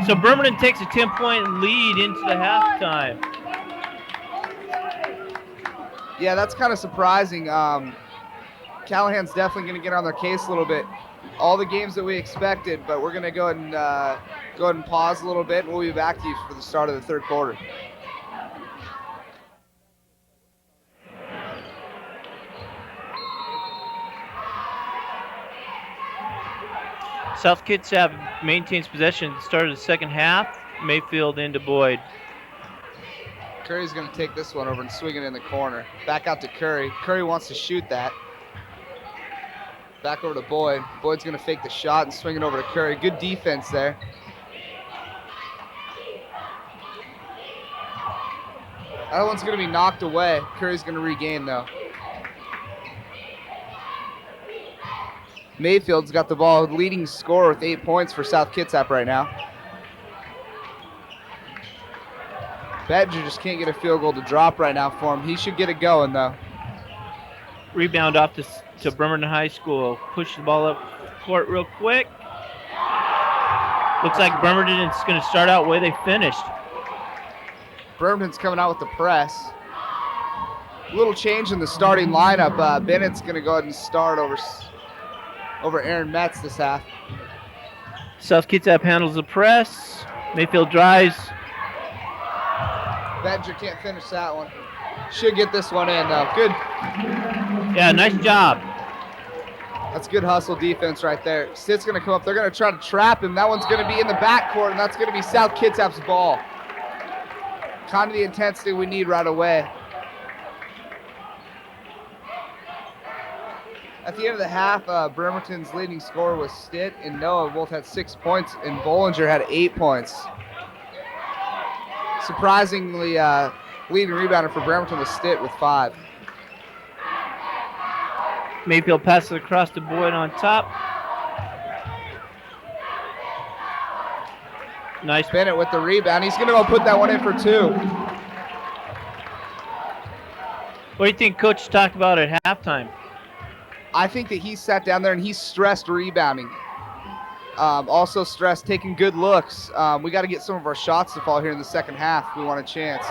A: So Bremerton takes a 10-point lead into the halftime.
B: Yeah, that's kind of surprising. Callahan's definitely going to get on their case a little bit. All the games that we expected, but we're going to go ahead and pause a little bit, and we'll be back to you for the start of the third quarter.
A: South Kitsap maintains possession at the start of the second half. Mayfield into Boyd.
B: Curry's going to take this one over and swing it in the corner. Back out to Curry. Curry wants to shoot that. Back over to Boyd. Boyd's going to fake the shot and swing it over to Curry. Good defense there. That one's going to be knocked away. Curry's going to regain, though. Mayfield's got the ball, leading scorer with 8 points for South Kitsap right now. Bettinger just can't get a field goal to drop right now for him. He should get it going, though.
A: Rebound off to Bremerton High School. Push the ball up court real quick. Looks like Bremerton is going to start out where they finished.
B: Bremerton's coming out with the press. A little change in the starting lineup. Bennett's going to go ahead and start over Aaron Metz this half.
A: South Kitsap handles the press. Mayfield drives.
B: Bettinger can't finish that one. Should get this one in, though. Good.
A: Yeah, nice job.
B: That's good hustle defense right there. Stitt's going to come up. They're going to try to trap him. That one's going to be in the backcourt, and that's going to be South Kitsap's ball. Kind of the intensity we need right away. At the end of the half, Bremerton's leading scorer was Stitt and Noah. Both had 6 points, and Bollinger had 8 points. Surprisingly, leading rebounder for Bremerton was Stitt with 5.
A: Mayfield passes across to Boyd on top. Nice.
B: Bennett with the rebound. He's going to go put that one in for 2.
A: What do you think Coach talked about at halftime?
B: I think that he sat down there and he stressed rebounding. Also stressed taking good looks. We got to get some of our shots to fall here in the second half if we want a chance.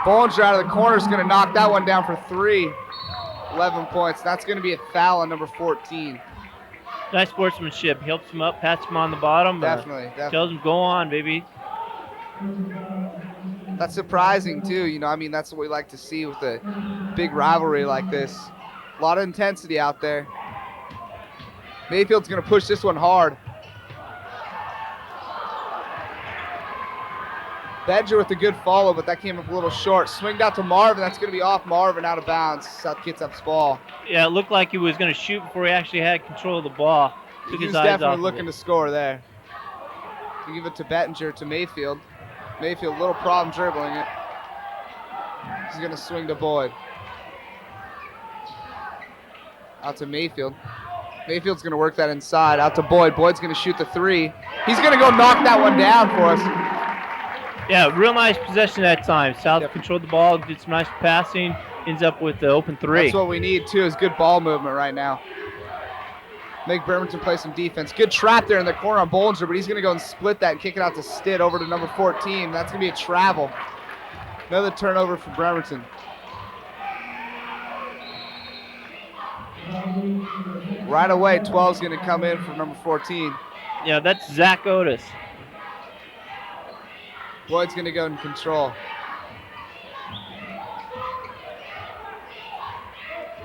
B: Bollinger out of the corner is going to knock that one down for 3. 11 points. That's going to be a foul on number 14.
A: Nice sportsmanship. He helps him up, pats him on the bottom.
B: Definitely.
A: Tells him, go on, baby.
B: That's surprising, too. You know, I mean, that's what we like to see with a big rivalry like this. A lot of intensity out there. Mayfield's going to push this one hard. Bettinger with a good follow, but that came up a little short. Swinged out to Marvin. That's going to be off Marvin, out of bounds. South Kitsap's ball.
A: Yeah, it looked like he was going to shoot before he actually had control of the ball. Took
B: He was
A: his eyes
B: definitely
A: off
B: looking
A: of
B: to score there. We give it to Bettinger to Mayfield. Mayfield, little problem dribbling it. He's going to swing to Boyd. Out to Mayfield. Mayfield's going to work that inside. Out to Boyd. Boyd's going to shoot the 3. He's going to go knock that one down for us.
A: Yeah, real nice possession that time. South controlled the ball, did some nice passing, ends up with the open 3.
B: That's what we need, too, is good ball movement right now. Make Bremerton play some defense. Good trap there in the corner on Bollinger, but he's going to go and split that and kick it out to Stitt over to number 14. That's going to be a travel. Another turnover for Bremerton. Right away, 12's going to come in for number 14.
A: Yeah, that's Zach Otis.
B: Boyd's going to go in control.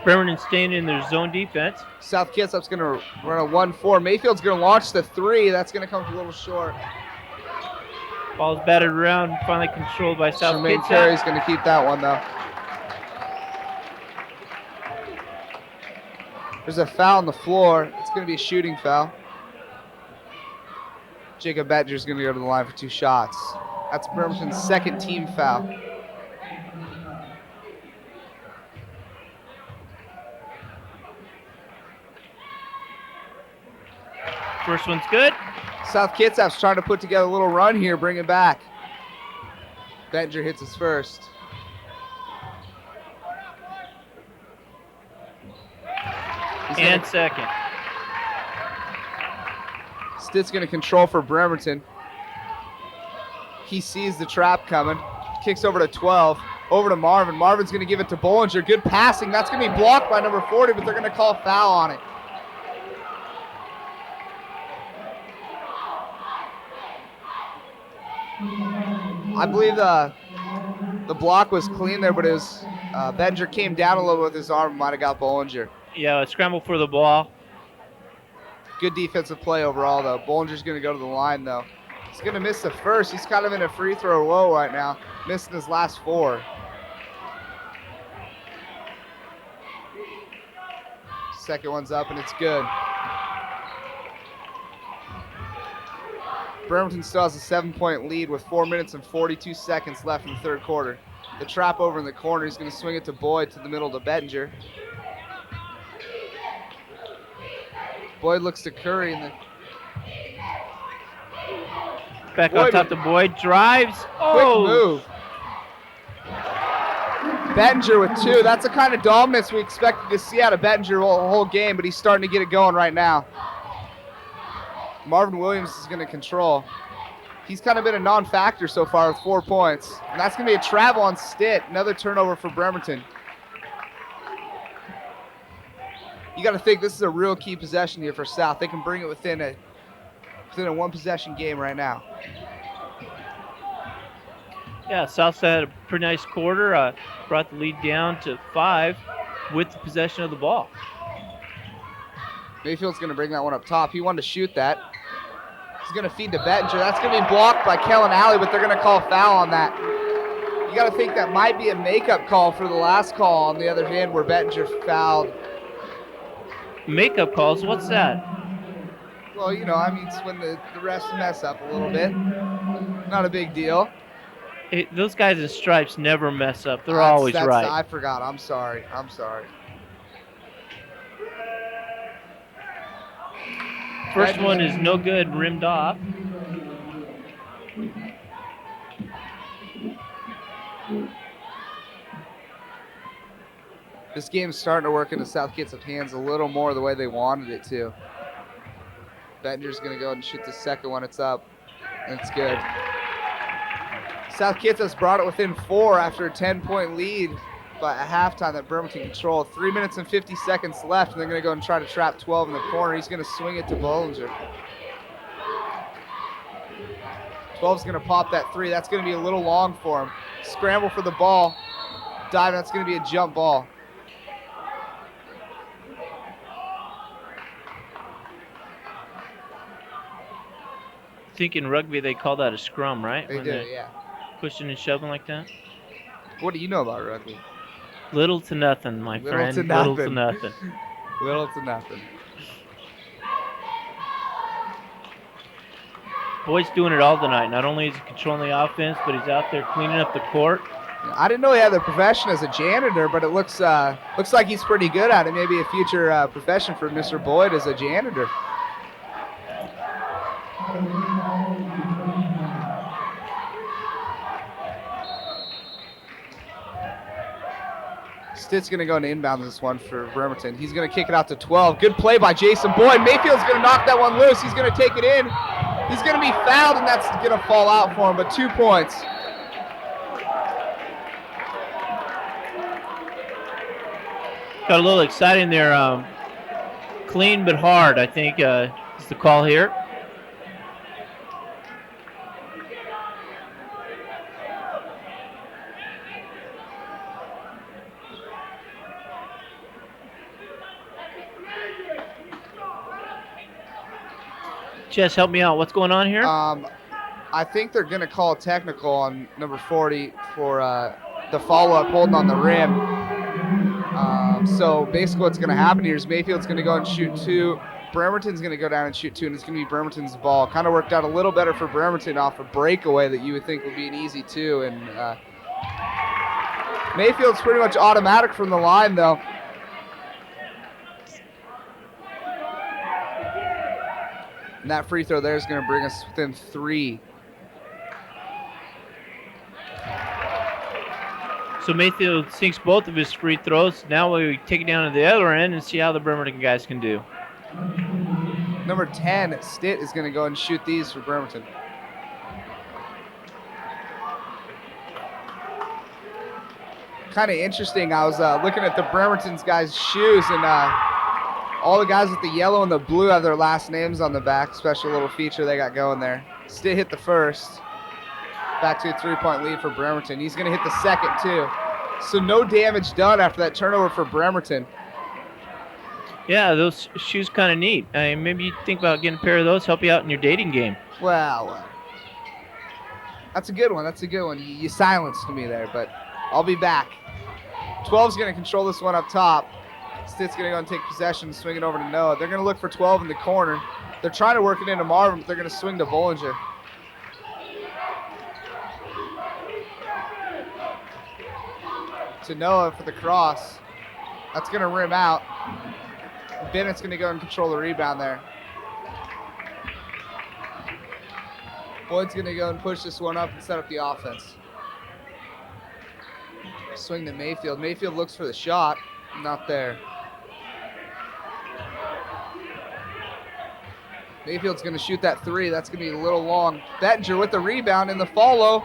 A: Bremerton staying in their zone defense.
B: South Kitsap's going to run a 1-4. Mayfield's going to launch the 3. That's going to come a little short.
A: Ball's batted around, finally controlled by South
B: Jermaine
A: Kitsap.
B: Terry's going to keep that one, though. There's a foul on the floor. It's going to be a shooting foul. Jacob Bettinger's going to go to the line for 2 shots. That's Bremerton's second team foul.
A: First one's good.
B: South Kitsap's trying to put together a little run here, bring it back. Bettinger hits his first.
A: And second.
B: Stitt's going to control for Bremerton. He sees the trap coming. Kicks over to 12. Over to Marvin. Marvin's going to give it to Bollinger. Good passing. That's going to be blocked by number 40, but they're going to call a foul on it. I believe the block was clean there, but it was Bettinger came down a little with his arm, might have got Bollinger.
A: Yeah, a scramble for the ball.
B: Good defensive play overall, though. Bollinger's going to go to the line, though. He's going to miss the first. He's kind of in a free throw low right now. missing his last 4. Second one's up, and it's good. Bremerton still has a 7-point lead with 4 minutes and 42 seconds left in the third quarter. The trap over in the corner. He's going to swing it to Boyd to the middle to Bettinger. Boyd looks to Curry.
A: Back on top to Boyd. Drives.
B: Quick move. Bettinger with 2. That's the kind of dominance we expected to see out of Bettinger the whole game, but he's starting to get it going right now. Marvin Williams is going to control. He's kind of been a non-factor so far with 4 points. And that's going to be a travel on Stitt. Another turnover for Bremerton. You got to think this is a real key possession here for South. They can bring it within a 1-possession game right now.
A: Yeah, Southside had a pretty nice quarter. Brought the lead down to 5 with the possession of the ball.
B: Mayfield's going to bring that one up top. He wanted to shoot that. He's going to feed to Bettinger. That's going to be blocked by Kellen Alley, but they're going to call a foul on that. You got to think that might be a makeup call for the last call on the other hand where Bettinger fouled.
A: Makeup calls? What's that?
B: Well, you know, I mean, it's when the refs mess up a little bit. Not a big deal.
A: Hey, those guys in stripes never mess up. They're always right.
B: I forgot. I'm sorry.
A: First one is no good, rimmed off.
B: This game's starting to work into South Kitsap's hands a little more the way they wanted it to. Bettinger's going to go and shoot the second one. It's up, and it's good. South Kitsap's brought it within 4 after a 10-point lead by a halftime that Bremerton controlled. 3 minutes and 50 seconds left, and they're going to go and try to trap 12 in the corner. He's going to swing it to Bollinger. 12's going to pop that 3. That's going to be a little long for him. Scramble for the ball. Dive, that's going to be a jump ball.
A: I think in rugby they call that a scrum, right?
B: They do, yeah.
A: Pushing and shoving like that.
B: What do you know about rugby?
A: Little to nothing, my friend.
B: Little
A: to nothing.
B: Little to nothing.
A: Boyd's doing it all tonight. Not only is he controlling the offense, but he's out there cleaning up the court.
B: I didn't know he had the profession as a janitor, but it looks like he's pretty good at it. Maybe a future profession for Mr. Boyd as a janitor. Stitt's going to go and inbound this one for Bremerton. He's going to kick it out to 12. Good play by Jason Boyd. Mayfield's going to knock that one loose. He's going to take it in. He's going to be fouled, and that's going to fall out for him, but 2 points.
A: Got a little exciting there. Clean but hard, I think, is the call here. Jess, help me out. What's going on here?
B: I think they're going to call a technical on number 40 for the follow-up holding on the rim. So basically what's going to happen here is Mayfield's going to go and shoot 2. Bremerton's going to go down and shoot 2, and it's going to be Bremerton's ball. Kind of worked out a little better for Bremerton off a breakaway that you would think would be an easy 2. And Mayfield's pretty much automatic from the line, though. And that free throw there is going to bring us within 3.
A: So Mayfield sinks both of his free throws. Now we take it down to the other end and see how the Bremerton guys can do.
B: Number 10, Stitt, is going to go and shoot these for Bremerton. Kind of interesting. I was looking at the Bremerton's guys' shoes, and all the guys with the yellow and the blue have their last names on the back. Special little feature they got going there. Stitt hit the first. Back to a 3-point lead for Bremerton. He's going to hit the second, too. So no damage done after that turnover for Bremerton.
A: Yeah, those shoes kind of neat. Maybe you think about getting a pair of those, help you out in your dating game.
B: Well, That's a good one. That's a good one. You silenced me there, but I'll be back. 12's going to control this one up top. Stitt's going to go and take possession, swing it over to Noah. They're going to look for 12 in the corner. They're trying to work it into Marvin, but they're going to swing to Bollinger. To Noah for the cross. That's going to rim out. Bennett's going to go and control the rebound there. Boyd's going to go and push this one up and set up the offense. Swing to Mayfield. Mayfield looks for the shot. Not there. Mayfield's going to shoot that three. That's going to be a little long. Bettinger with the rebound and the follow.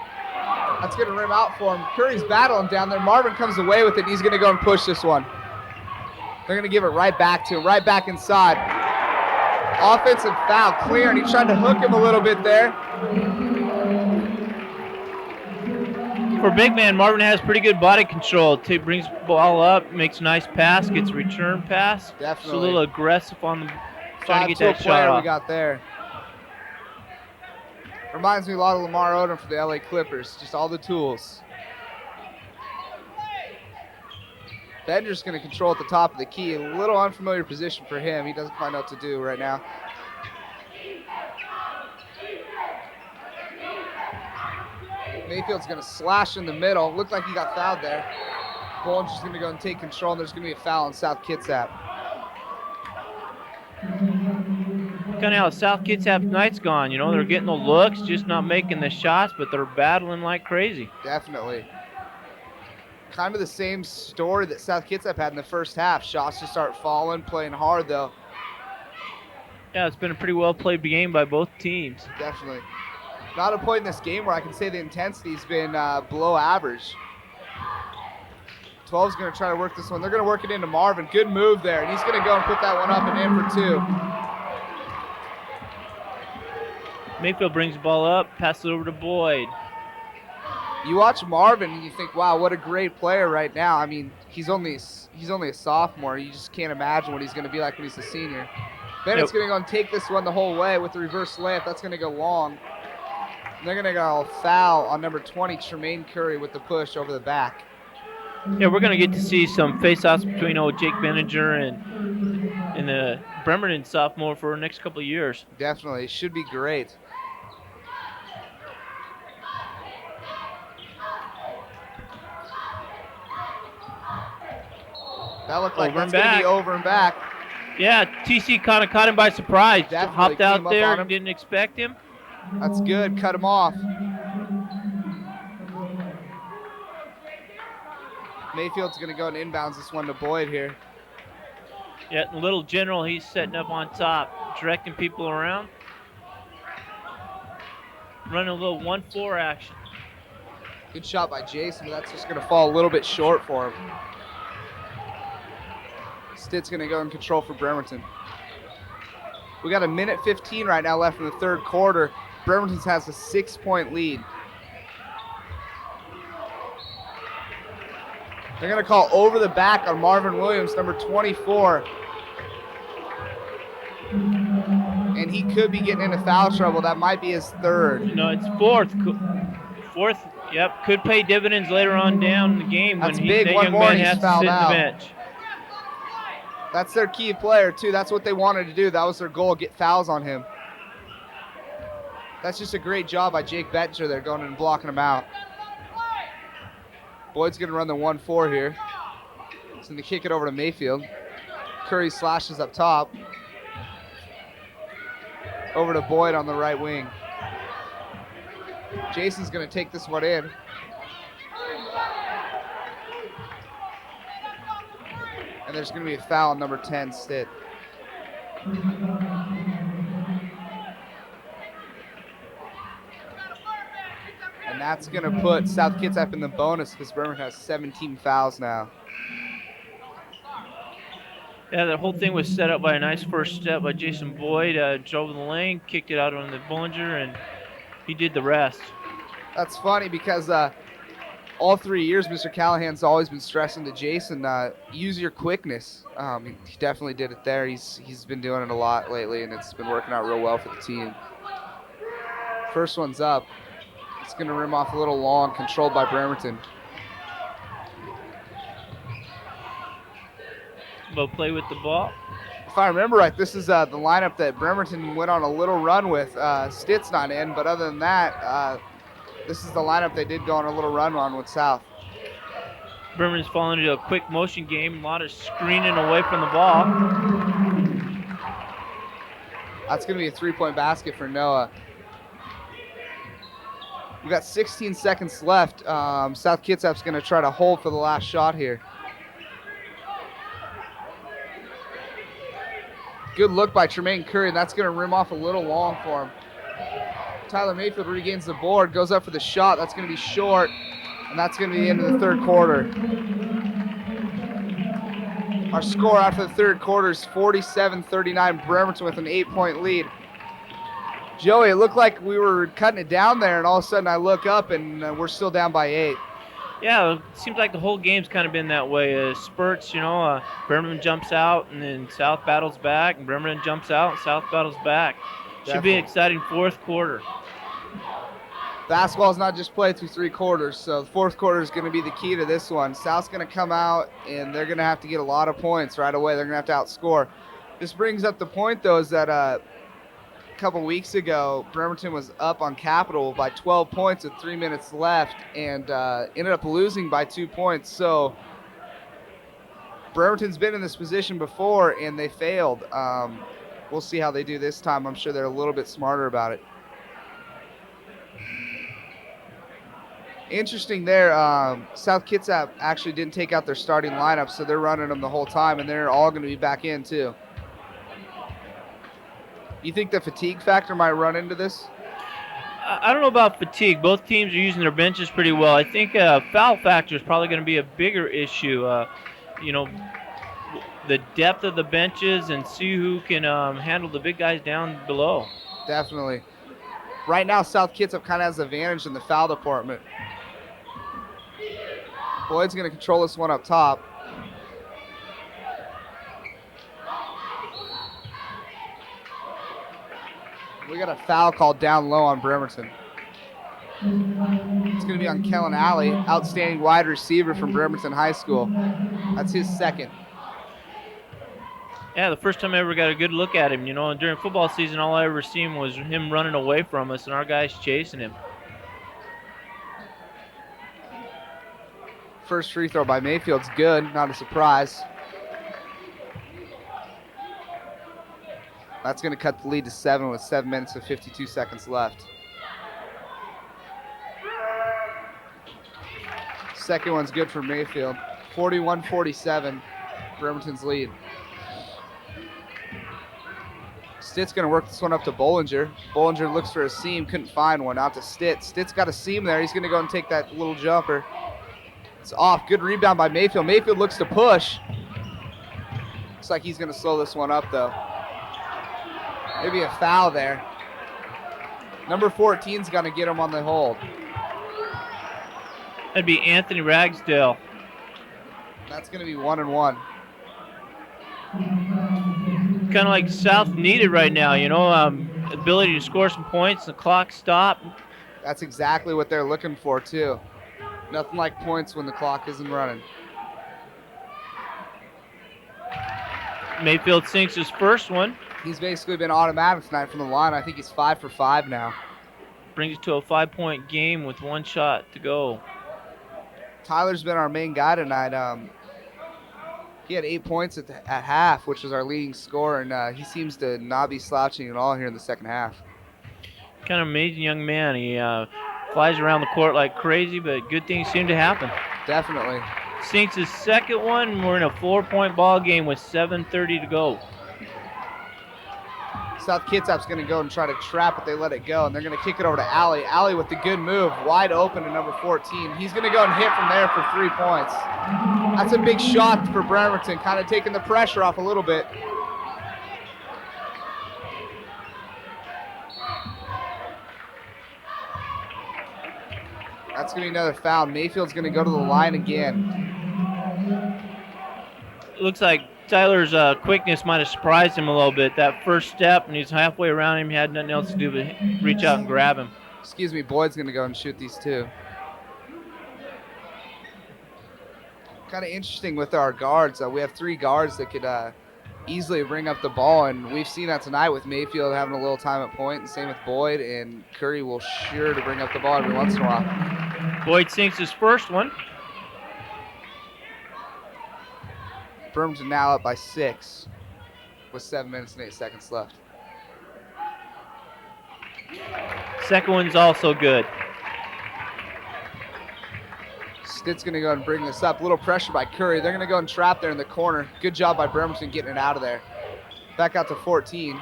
B: That's going to rim out for him. Curry's battling down there. Marvin comes away with it. He's going to go and push this one. They're going to give it right back to him, right back inside. Offensive foul, clear, and he tried to hook him a little bit there.
A: For big man, Marvin has pretty good body control. Brings the ball up, makes a nice pass, gets a return pass.
B: Definitely.
A: Just a little aggressive on the trying to get that
B: player
A: shot off.
B: we got there. Reminds me a lot of Lamar Odom for the LA Clippers. Just all the tools. Bender's going to control at the top of the key. A little unfamiliar position for him. He doesn't quite know what to do right now. Mayfield's going to slash in the middle. Looked like he got fouled there. Bollinger's going to go and take control, and there's going to be a foul on South Kitsap.
A: Kind of how South Kitsap night's gone. You know, they're getting the looks, just not making the shots, but they're battling like crazy.
B: Definitely. Kind of the same story that South Kitsap had in the first half. Shots just start falling, playing hard though.
A: Yeah, it's been a pretty well played game by both teams.
B: Definitely. Not a point in this game where I can say the intensity's been below average. 12's going to try to work this one. They're going to work it into Marvin. Good move there, and he's going to go and put that one up and in for two.
A: Mayfield brings the ball up, passes it over to Boyd.
B: You watch Marvin and you think, wow, what a great player right now. I mean, he's only a sophomore. You just can't imagine what he's going to be like when he's a senior. Bennett's going to go and take this one the whole way with the reverse layup. That's going to go long. And they're going to go foul on number 20, Tremaine Curry, with the push over the back.
A: Yeah, we're going to get to see some face-offs between old Jake Benninger and the Bremerton sophomore for the next couple of years.
B: Definitely. Should be great. That looked like that's going to be over and back.
A: Yeah, TC kind of caught him by surprise.
B: Definitely
A: hopped out
B: came up
A: there,
B: on him.
A: didn't expect him.
B: That's good. Cut him off. Mayfield's going to go and inbounds this one to Boyd here.
A: Yeah, Little General, he's setting up on top, directing people around. Running a little 1-4 action.
B: Good shot by Jason, but that's just going to fall a little bit short for him. Stitt's going to go in control for Bremerton. We got 1:15 right now left in the third quarter. Bremerton has a 6-point lead. They're going to call over the back on Marvin Williams, number 24. And he could be getting into foul trouble. That might be his third.
A: No, it's fourth. Fourth, yep, could pay dividends later on down in the game.
B: That's
A: when
B: big.
A: that
B: One
A: young
B: more
A: man
B: and he's
A: has to
B: fouled
A: sit
B: out.
A: the bench.
B: That's their key player, too. That's what they wanted to do. That was their goal, get fouls on him. That's just a great job by Jake Bettinger there, going in and blocking him out. Boyd's going to run the 1-4 here. He's going to kick it over to Mayfield. Curry slashes up top. Over to Boyd on the right wing. Jason's going to take this one in. And there's going to be a foul on number 10, Stitt. And that's going to put South Kitsap in the bonus because Bremerton has 17 fouls now.
A: Yeah, the whole thing was set up by a nice first step by Jason Boyd. Drove in the lane, kicked it out on the Bollinger, and he did the rest.
B: That's funny because all 3 years, Mr. Callahan's always been stressing to Jason, use your quickness. He definitely did it there. He's been doing it a lot lately, and it's been working out real well for the team. First one's up. It's going to rim off a little long, controlled by Bremerton.
A: They'll play with the ball.
B: If I remember right, this is the lineup that Bremerton went on a little run with. Stitt's not in, but other than that, this is the lineup they did go on a little run on with South.
A: Bremerton's fallen into a quick motion game. A lot of screening away from the ball.
B: That's going to be a three-point basket for Noah. We've got 16 seconds left. South Kitsap's going to try to hold for the last shot here. Good look by Tremaine Curry, and that's going to rim off a little long for him. Tyler Mayfield regains the board, goes up for the shot. That's going to be short, and that's going to be the end of the third quarter. Our score after the third quarter is 47-39, Bremerton with an 8-point lead. Joey, it looked like we were cutting it down there, and all of a sudden I look up, and we're still down by 8.
A: Yeah, it seems like the whole game's kind of been that way. Spurts, Bremerton jumps out, and then South battles back, and Bremerton jumps out, and South battles back. Should be an exciting fourth quarter.
B: Basketball is not just played through 3 quarters, so the fourth quarter is going to be the key to this one. South's going to come out, and they're going to have to get a lot of points right away. They're going to have to outscore. This brings up the point, though, is that a couple weeks ago, Bremerton was up on Capital by 12 points with 3 minutes left and ended up losing by 2 points. So Bremerton's been in this position before, and they failed. We'll see how they do this time. I'm sure they're a little bit smarter about it. Interesting there, South Kitsap actually didn't take out their starting lineup, so they're running them the whole time, and they're all going to be back in too. You think the fatigue factor might run into this?
A: I don't know about fatigue. Both teams are using their benches pretty well. I think foul factor is probably going to be a bigger issue. The depth of the benches and see who can handle the big guys down below.
B: Definitely. Right now, South Kitsap kind of has the advantage in the foul department. Boyd's going to control this one up top. We got a foul called down low on Bremerton. It's going to be on Kellen Alley, outstanding wide receiver from Bremerton High School. That's his second.
A: Yeah, the first time I ever got a good look at him, and during football season, all I ever seen was him running away from us and our guys chasing him.
B: First free throw by Mayfield's good, not a surprise. That's going to cut the lead to 7 with 7 minutes and 52 seconds left. Second one's good for Mayfield. 41-47, Bremerton's lead. Stitt's going to work this one up to Bollinger. Bollinger looks for a seam, couldn't find one. Out to Stitt. Stitt's got a seam there. He's going to go and take that little jumper. It's off. Good rebound by Mayfield. Mayfield looks to push. Looks like he's going to slow this one up, though. Maybe a foul there. Number 14's going to get him on the hold.
A: That'd be Anthony Ragsdale.
B: That's going to be 1-1.
A: Kind of like South needed right now, ability to score some points, the clock stop.
B: That's exactly what they're looking for, too. Nothing like points when the clock isn't running.
A: Mayfield sinks his first one.
B: He's basically been automatic tonight from the line. I think he's 5 for 5 now.
A: Brings it to a 5-point game with 1 shot to go.
B: Tyler's been our main guy tonight. He had 8 points at half, which was our leading scorer, and he seems to not be slouching at all here in the second half.
A: Kind of amazing young man. He flies around the court like crazy, but good things seem to happen.
B: Definitely.
A: Sinks his second one. We're in a 4-point ball game with 7:30 to go.
B: South Kitsap's going to go and try to trap it. They let it go, and they're going to kick it over to Alley. Alley with the good move, wide open to number 14. He's going to go and hit from there for 3 points. That's a big shot for Bremerton, kind of taking the pressure off a little bit. That's going to be another foul. Mayfield's going to go to the line again.
A: Looks like Tyler's quickness might have surprised him a little bit. That first step, and he's halfway around him, he had nothing else to do but reach out and grab him.
B: Excuse me, Boyd's going to go and shoot these two. Kind of interesting with our guards. We have 3 guards that could easily bring up the ball, and we've seen that tonight with Mayfield having a little time at point, and same with Boyd, and Curry will sure to bring up the ball every once in a while.
A: Boyd sinks his first one.
B: Bremerton now up by 6 with 7 minutes and 8 seconds left.
A: Second one's also good.
B: Stitt's going to go and bring this up. A little pressure by Curry. They're going to go and trap there in the corner. Good job by Bremerton getting it out of there. Back out to 14.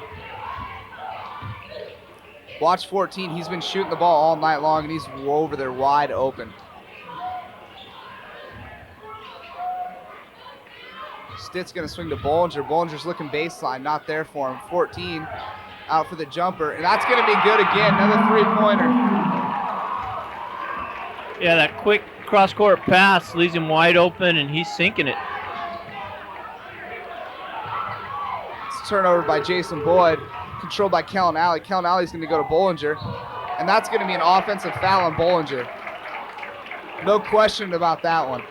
B: Watch 14. He's been shooting the ball all night long, and he's over there wide open. Stitt's going to swing to Bollinger. Bollinger's looking baseline. Not there for him. 14 out for the jumper, and that's going to be good again. Another three-pointer.
A: Yeah, that quick cross-court pass leaves him wide open, and he's sinking it.
B: It's a turnover by Jason Boyd, controlled by Kellen Alley. Kellen Alley's going to go to Bollinger, and that's going to be an offensive foul on Bollinger. No question about that one.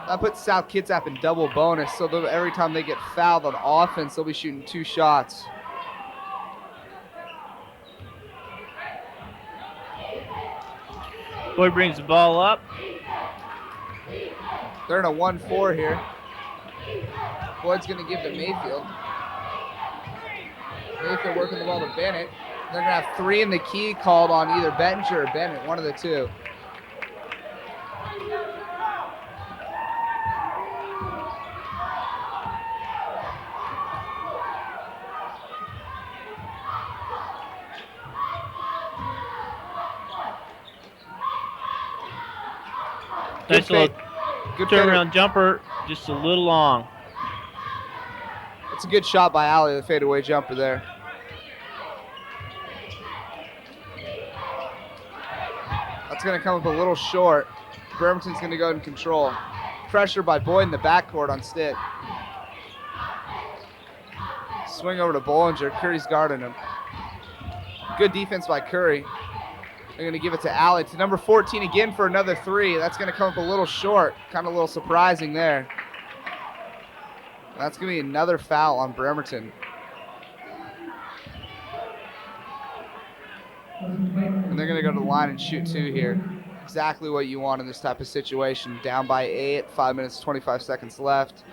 B: That puts South Kitsap in double bonus, so every time they get fouled on offense, they'll be shooting 2 shots.
A: Boyd brings the ball up.
B: They're in a 1-4 here. Boyd's going to give to Mayfield. Mayfield working the ball to Bennett. They're going to have 3 in the key called on either Bettinger or Bennett, one of the two.
A: Nice little
B: Good
A: turnaround jumper, just a little long.
B: It's a good shot by Alley, the fadeaway jumper there. That's going to come up a little short. Bremerton's going to go ahead and control. Pressure by Boyd in the backcourt on Stitt. Swing over to Bollinger. Curry's guarding him. Good defense by Curry. They're going to give it to Alley. To number 14 again for another 3. That's going to come up a little short. Kind of a little surprising there. That's going to be another foul on Bremerton. And they're going to go to the line and shoot 2 here. Exactly what you want in this type of situation. Down by 8, 5 minutes, 25 seconds left.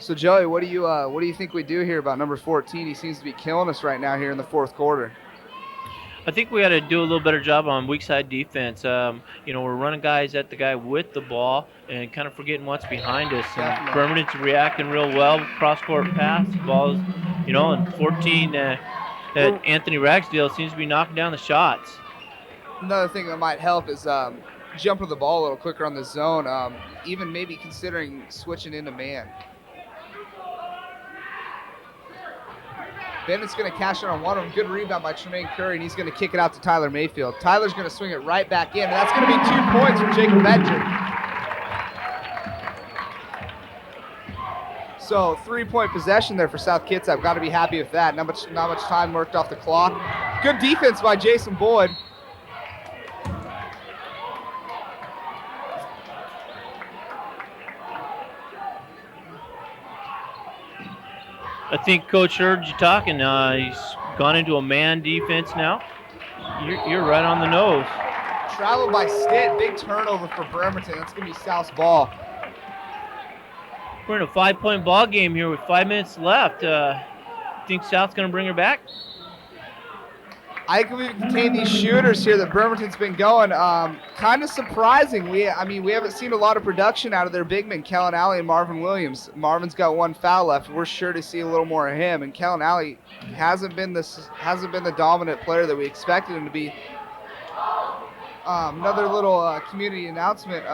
B: So Joey, what do you think we do here about number 14? He seems to be killing us right now here in the 4th quarter.
A: I think we got to do a little better job on weak side defense. We're running guys at the guy with the ball and kind of forgetting what's behind us. And Bremerton's reacting real well. Cross-court pass, balls, and 14, that Anthony Ragsdale seems to be knocking down the shots.
B: Another thing that might help is jumping the ball a little quicker on the zone, even maybe considering switching into man. Bennett's going to cash in on one of them. Good rebound by Tremaine Curry, and he's going to kick it out to Tyler Mayfield. Tyler's going to swing it right back in, and that's going to be 2 points for Jacob Bettinger. So 3-point possession there for South Kitsap. Got to be happy with that. Not much time worked off the clock. Good defense by Jason Boyd.
A: I think Coach heard you talking. He's gone into a man defense now. You're right on the nose.
B: Travel by Stitt. Big turnover for Bremerton. That's going to be South's ball.
A: We're in a 5-point ball game here with 5 minutes left. Think South's going to bring her back?
B: I think we've contained these shooters here that Bremerton's been going. Kind of surprising. We haven't seen a lot of production out of their big men, Kellen Alley and Marvin Williams. Marvin's got 1 foul left. We're sure to see a little more of him. And Kellen Alley hasn't been the dominant player that we expected him to be. Another little community announcement.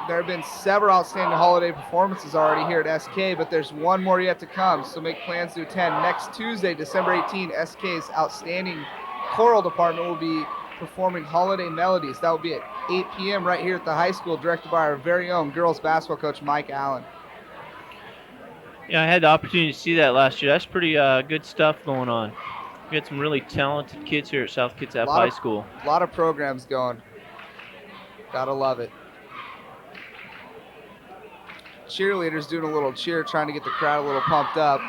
B: There have been several outstanding holiday performances already here at SK, but there's one more yet to come. So make plans to attend next Tuesday, December 18, SK's outstanding choral department will be performing Holiday Melodies. That will be at 8 p.m. right here at the high school, directed by our very own girls basketball coach, Mike Allen.
A: Yeah, I had the opportunity to see that last year. That's pretty good stuff going on. We got some really talented kids here at South Kitsap High School.
B: A lot of programs going. Gotta love it. Cheerleaders doing a little cheer, trying to get the crowd a little pumped up.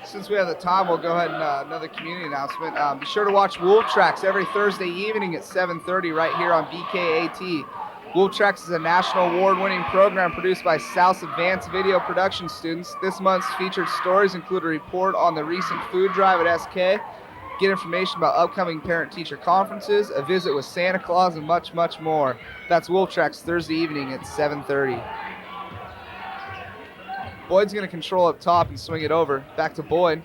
B: Since we have the time, we'll go ahead and another community announcement. Be sure to watch Wolf Tracks every Thursday evening at 7:30 right here on BKAT. Wolf Tracks is a national award-winning program produced by South's Advanced Video Production students. This month's featured stories include a report on the recent food drive at SK, get information about upcoming parent-teacher conferences, a visit with Santa Claus, and much, much more. That's Wolf Tracks Thursday evening at 7:30. Boyd's going to control up top and swing it over. Back to Boyd.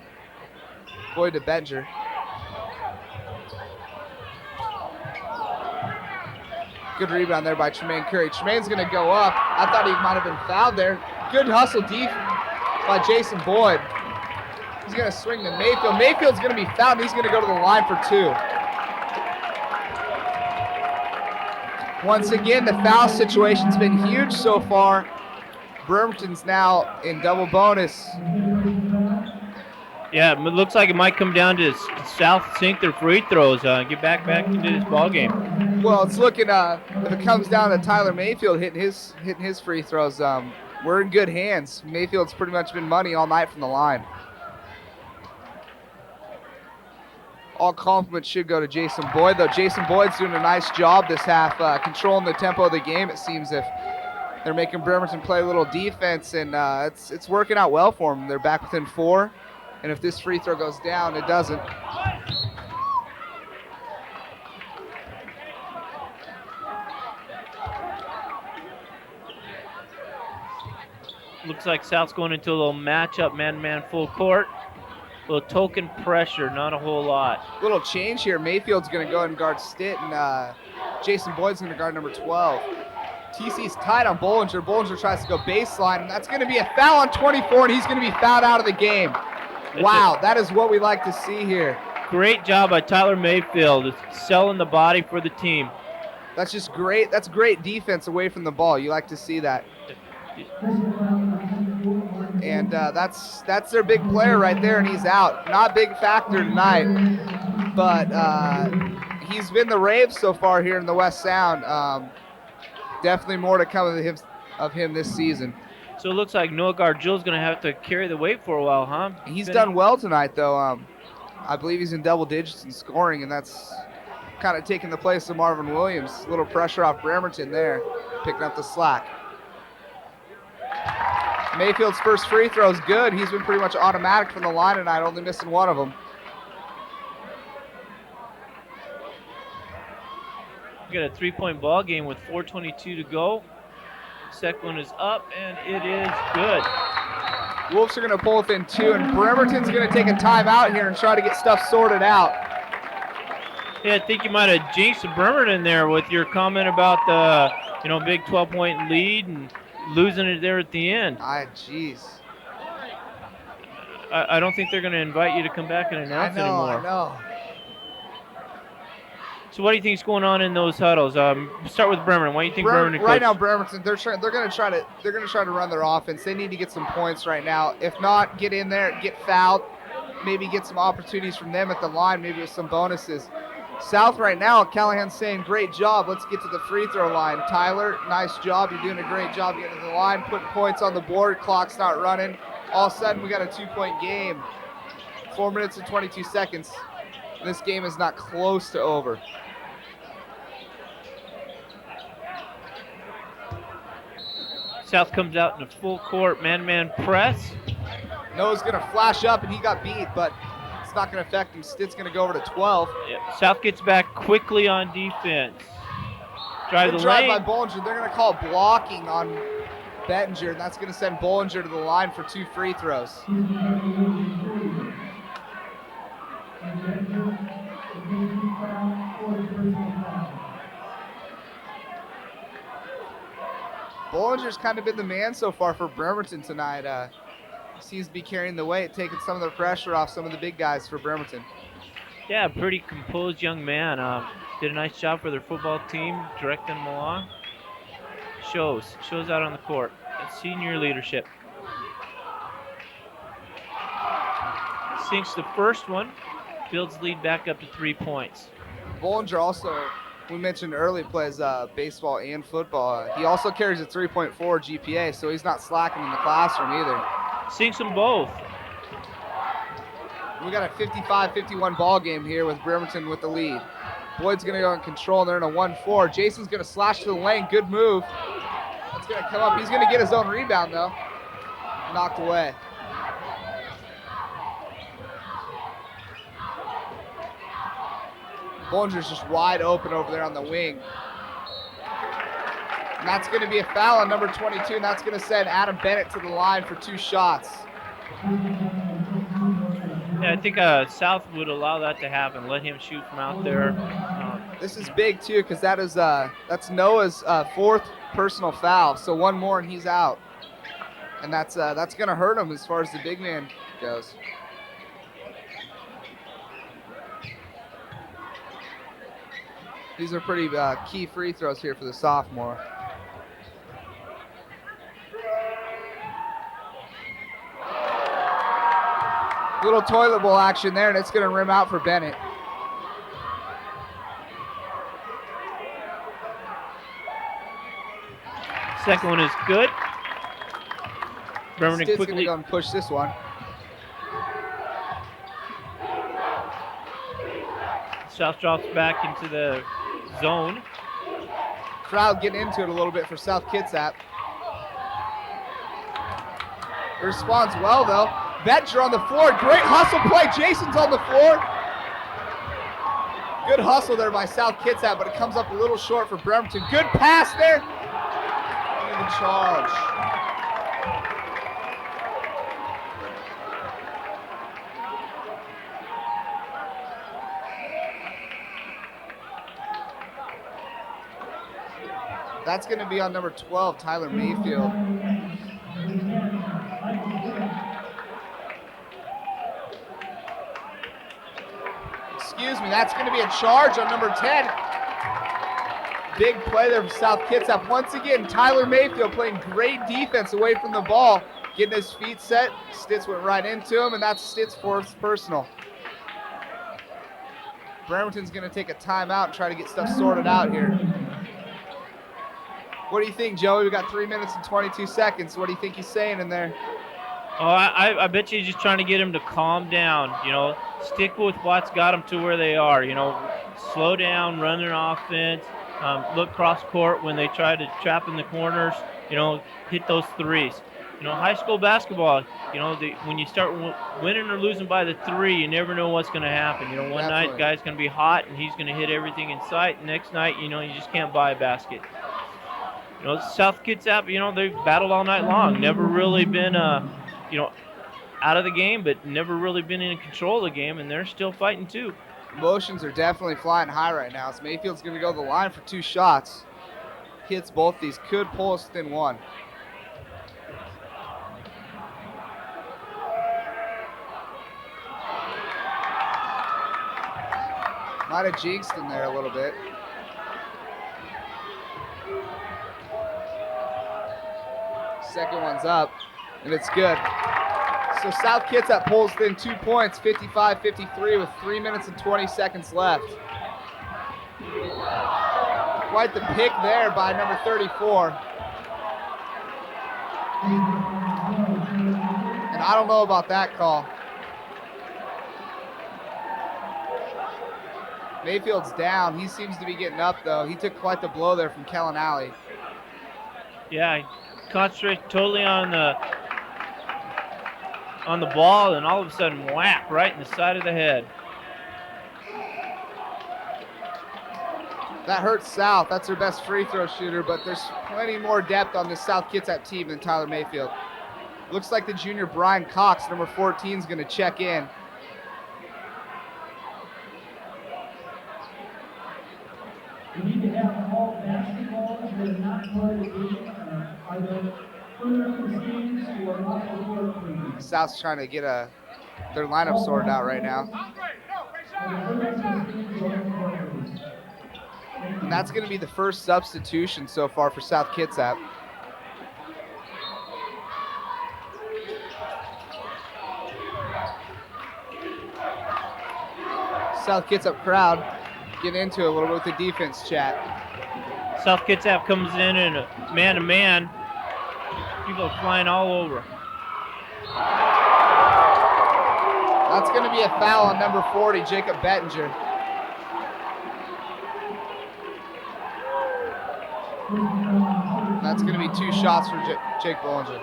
B: Boyd to Bettinger. Good rebound there by Tremaine Curry. Tremaine's going to go up. I thought he might have been fouled there. Good hustle deep by Jason Boyd. He's going to swing to Mayfield. Mayfield's going to be fouled, and he's going to go to the line for 2. Once again, the foul situation's been huge so far. Bremerton's now in double bonus.
A: Yeah, it looks like it might come down to South sink their free throws, get back into this ball game.
B: Well, it's looking if it comes down to Tyler Mayfield hitting his free throws, we're in good hands. Mayfield's pretty much been money all night from the line. All compliments should go to Jason Boyd, though. Jason Boyd's doing a nice job this half, controlling the tempo of the game. It seems if they're making Bremerton play a little defense, and it's working out well for them. They're back within 4, and if this free throw goes down, it doesn't.
A: Looks like South's going into a little matchup, man-to-man full court. A little token pressure, not a whole lot.
B: Little change here. Mayfield's going to go ahead and guard Stitt, and Jason Boyd's going to guard number 12. TC's tight on Bollinger. Bollinger tries to go baseline, and that's going to be a foul on 24, and he's going to be fouled out of the game. Wow, that is what we like to see here.
A: Great job by Tyler Mayfield, selling the body for the team.
B: That's just great. That's great defense away from the ball. You like to see that. And that's their big player right there, and he's out. Not a big factor tonight, but he's been the rave so far here in the West Sound. Definitely more to come of him this season.
A: So it looks like Noah Gargill's going to have to carry the weight for a while, huh?
B: He's done well tonight, though. I believe he's in double digits in scoring, and that's kind of taking the place of Marvin Williams. A little pressure off Bremerton there, picking up the slack. Mayfield's first free throw is good. He's been pretty much automatic from the line tonight, only missing one of them.
A: We got a 3-point ball game with 4:22 to go. Second one is up, and it is good.
B: Wolves are going to pull within 2, and Bremerton's going to take a timeout here and try to get stuff sorted out.
A: Yeah, I think you might have jinxed Bremerton there with your comment about the big 12-point lead and losing it there at the end.
B: Jeez.
A: I don't think they're going to invite you to come back and announce anymore.
B: I know.
A: So what do you think is going on in those huddles? Start with Bremerton. What do you think Bremerton?
B: Right now, Bremerton, they're going to try to run their offense. They need to get some points right now. If not, get in there, get fouled, maybe get some opportunities from them at the line, maybe with some bonuses. South right now, Callahan's saying, great job. Let's get to the free throw line. Tyler, nice job. You're doing a great job getting to the line, putting points on the board. Clock's not running. All of a sudden, we got a 2-point game. 4 minutes and 22 seconds. This game is not close to over.
A: South comes out in a full court man-to-man press.
B: Noah's going to flash up, and he got beat, but it's not going to affect him. Stitt's going to go over to 12.
A: Yeah. South gets back quickly on defense. Drive the
B: drive
A: lane.
B: by Bollinger. They're going to call blocking on Bettinger, and that's going to send Bollinger to the line for 2 free throws. Bollinger's kind of been the man so far for Bremerton tonight. seems to be carrying the weight, taking some of the pressure off some of the big guys for Bremerton.
A: Yeah, pretty composed young man. Did a nice job for their football team, directing them along. Shows out on the court. And senior leadership. Sinks the first one, builds lead back up to 3 points.
B: Bollinger also, we mentioned early, plays baseball and football. He also carries a 3.4 GPA, so he's not slacking in the classroom either.
A: Sinks them both.
B: We got a 55-51 ball game here with Bremerton with the lead. Boyd's going to go in control, and they're in a 1-4. Jason's going to slash to the lane. Good move. That's going to come up. He's going to get his own rebound, though. Knocked away. Bollinger's just wide open over there on the wing. And that's going to be a foul on number 22, and that's going to send Adam Bennett to the line for 2 shots.
A: Yeah, I think South would allow that to happen. Let him shoot from out there.
B: This is big too, because that's Noah's 4th personal foul. So one more and he's out, and that's going to hurt him as far as the big man goes. These are pretty key free throws here for the sophomore. Little toilet bowl action there, and it's going to rim out for Bennett.
A: Second one is good. Bremerton
B: Stitt's going to
A: quickly
B: go and push this one.
A: South drops back into the zone.
B: Crowd getting into it a little bit for South Kitsap. Responds well though. Betcher on the floor. Great hustle play. Jason's on the floor. Good hustle there by South Kitsap, but it comes up a little short for Bremerton. Good pass there. Even charge. That's going to be on number 12, Tyler Mayfield. Excuse me, that's going to be a charge on number 10. Big play there from South Kitsap. Once again, Tyler Mayfield playing great defense away from the ball, getting his feet set. Stitz went right into him, and that's Stitt's 4th personal. Bremerton's going to take a timeout and try to get stuff sorted out here. What do you think, Joey? We got 3 minutes and 22 seconds. What do you think he's saying in there?
A: Oh, I bet you he's just trying to get him to calm down. You know, stick with what's got them to where they are. You know, slow down, run their offense, look cross court when they try to trap in the corners. You know, hit those threes. You know, high school basketball, you know, when you start winning or losing by the 3, you never know what's going to happen. You know, one night guy's going to be hot and he's going to hit everything in sight. Next night, you know, you just can't buy a basket. You know, South Kitsap, you know, they've battled all night long. Never really been, you know, out of the game, but never really been in control of the game, and they're still fighting too.
B: Emotions are definitely flying high right now. So Mayfield's going to go to the line for 2 shots. Hits both these, could pull us within 1. Might have jinxed him there a little bit. Second one's up, and it's good. So South Kitsap pulls within 2 points, 55-53 with 3 minutes and 20 seconds left. Quite the pick there by number 34. And I don't know about that call. Mayfield's down. He seems to be getting up, though. He took quite the blow there from Kellen Alley.
A: Yeah, concentrate totally on the ball, and all of a sudden, whack, right in the side of the head.
B: That hurts South. That's their best free throw shooter, but there's plenty more depth on this South Kitsap team than Tyler Mayfield. Looks like the junior Brian Cox, number 14, is going to check in.
D: We need to have all basketballs that are not part of the game, either further up the stands or off the court, please.
B: South's trying to get their lineup sorted out right now. And that's going to be the first substitution so far for South Kitsap. South Kitsap crowd getting into it a little bit with the defense chat.
A: South Kitsap comes in and man-to-man. People are flying all over.
B: That's going to be a foul on number 40, Jacob Bettinger. That's going to be 2 shots for Jake Bollinger.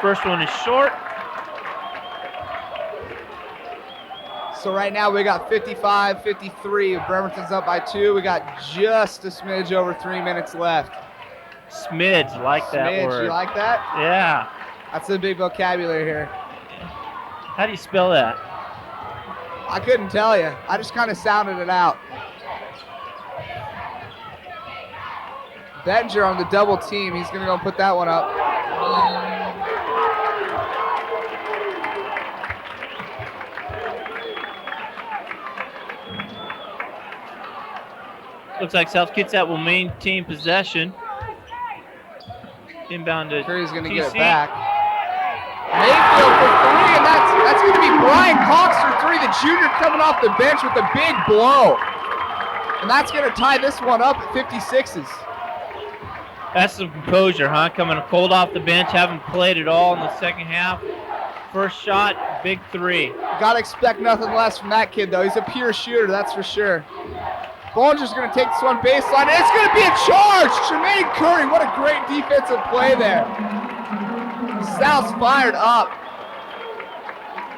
A: First one is short.
B: So right now we got 55-53. Bremerton's up by 2. We got just a smidge over 3 minutes left.
A: Smidge, like that
B: Smidge,
A: word.
B: you like that?
A: Yeah.
B: That's a big vocabulary here.
A: How do you spell that?
B: I couldn't tell you. I just kind of sounded it out. Bettinger on the double team. He's going to go put that one up.
A: Looks like South Kitsap will maintain possession. Inbound to
B: Curry's going to
A: TC.
B: get it back. Mayfield for 3, and that's going to be Brian Cox for 3, the junior coming off the bench with a big blow. And that's going to tie this one up at 56s.
A: That's some composure, huh? Coming cold off the bench, haven't played at all in the second half. First shot, big 3.
B: Got to expect nothing less from that kid, though. He's a pure shooter, that's for sure. Bollinger's going to take this one baseline, and it's going to be a charge! Tremaine Curry, what a great defensive play there. South's fired up.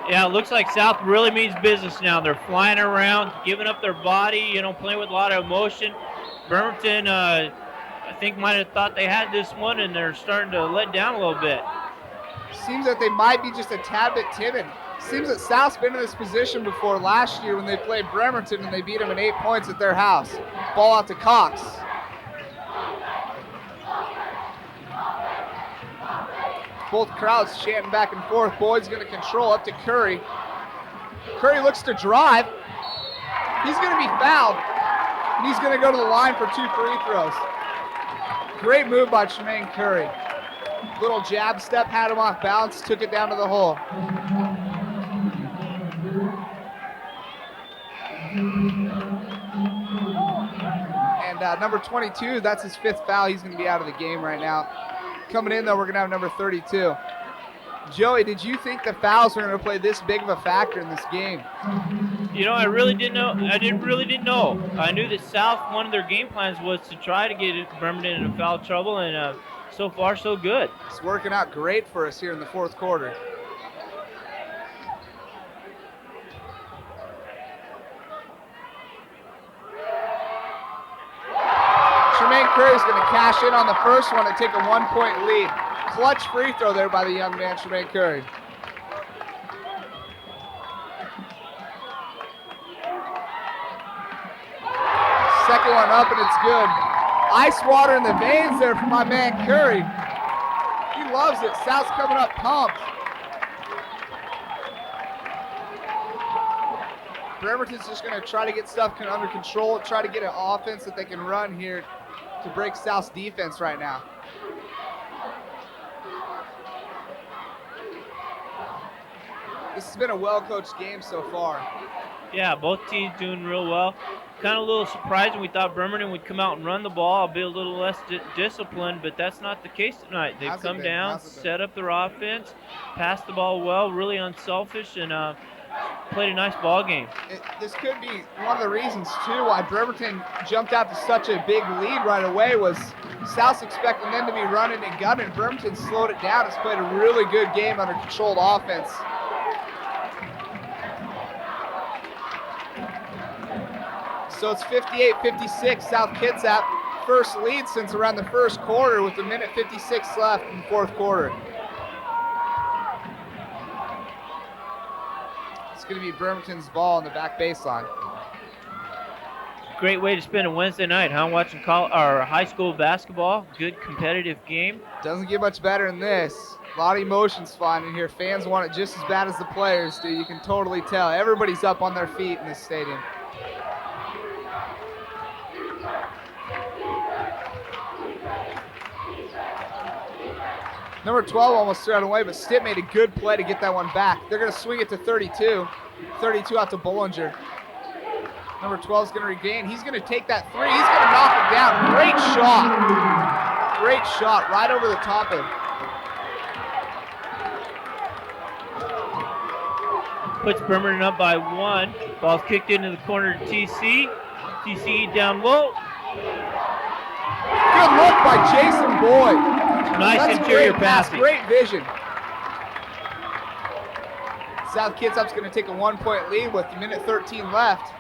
A: Yeah, it looks like South really means business now. They're flying around, giving up their body, playing with a lot of emotion. Bremerton, I think, might have thought they had this one, and they're starting to let down a little bit.
B: Seems that they might be just a tad bit timid. Seems that South's been in this position before last year when they played Bremerton and they beat them in 8 points at their house. Ball out to Cox. Both crowds chanting back and forth. Boyd's going to control up to Curry. Curry looks to drive. He's going to be fouled. And he's going to go to the line for 2 free throws. Great move by Tremaine Curry. Little jab step, had him off balance, took it down to the hole. And number 22, that's his 5th foul. He's going to be out of the game right now. Coming in, though, we're going to have number 32. Joey, did you think the fouls were going to play this big of a factor in this game?
A: I really didn't know. I knew that South, one of their game plans was to try to get Bremerton into foul trouble, and so far, so good.
B: It's working out great for us here in the 4th quarter. Tremaine Curry's going to cash in on the first one and take a 1-point lead. Clutch free throw there by the young man, Tremaine Curry. Second one up, and it's good. Ice water in the veins there for my man Curry. He loves it. South's coming up pumped. Bremerton's just going to try to get stuff under control, try to get an offense that they can run here to break South's defense right now. This has been a well-coached game so far.
A: Yeah, both teams doing real well. Kind of a little surprising. We thought Bremerton would come out and run the ball, be a little less disciplined, but that's not the case tonight. They've come down, set up their offense, passed the ball well, really unselfish, and played a nice ball game.
B: This could be one of the reasons, too, why Bremerton jumped out to such a big lead right away was South's expecting them to be running and gunning. Bremerton slowed it down. It's played a really good game under controlled offense. So it's 58-56, South Kitsap, first lead since around the first quarter with 1:56 left in the 4th quarter. It's going to be Bremerton's ball on the back baseline.
A: Great way to spend a Wednesday night, huh? Watching high school basketball. Good competitive game.
B: Doesn't get much better than this. A lot of emotions flying in here. Fans want it just as bad as the players do. You can totally tell. Everybody's up on their feet in this stadium. Number 12 almost threw it away, but Stitt made a good play to get that one back. They're going to swing it to 32. 32 out to Bollinger. Number 12 is going to regain. He's going to take that three. He's going to knock it down. Great shot. Great shot right over the top of him.
A: Puts Bremerton up by 1. Ball's kicked into the corner to TC. TC down low.
B: Good look by Jason Boyd.
A: Nice
B: That's
A: interior
B: great pass,
A: passing.
B: great vision. South Kitsap's going to take a 1-point lead with a minute 13 left.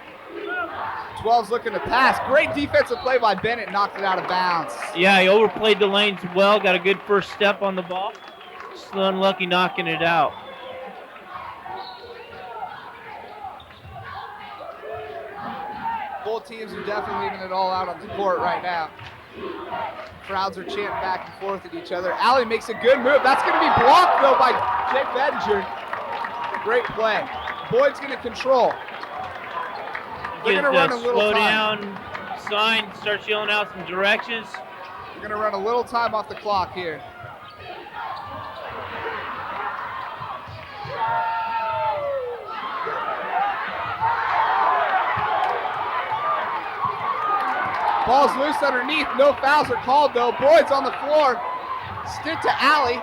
B: 12's looking to pass. Great defensive play by Bennett, knocked it out of bounds.
A: Yeah, he overplayed the lanes well, got a good first step on the ball. Just unlucky knocking it out.
B: Both teams are definitely leaving it all out on the court right now. Crowds are chanting back and forth at each other. Allie makes a good move. That's going to be blocked, though, by Jake Bettinger. Great play. Boyd's going to control. They're going to run a little
A: slow
B: time.
A: down sign, starts yelling out some directions.
B: They're going to run a little time off the clock here. Ball's loose underneath. No fouls are called, though. Boyd's on the floor. Stitt to Allie.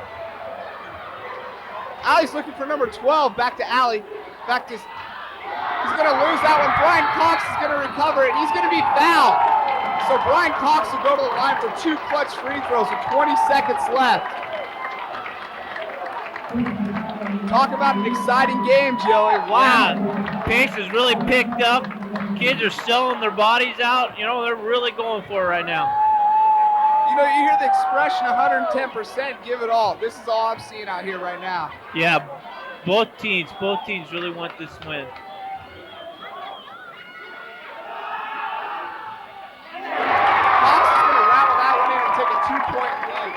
B: Allie's looking for number 12. Back to Allie. Back to... He's going to lose that one. Brian Cox is going to recover it. He's going to be fouled. So Brian Cox will go to the line for 2 clutch free throws with 20 seconds left. Talk about an exciting game, Joey. Wow.
A: Yeah, pace has really picked up. Kids are selling their bodies out. You know, they're really going for it right now.
B: You know, you hear the expression 110%, give it all. This is all I'm seeing out here right now.
A: Yeah, both teams really want this win.
B: Cox is going to rattle that one in and take a 2-point lead.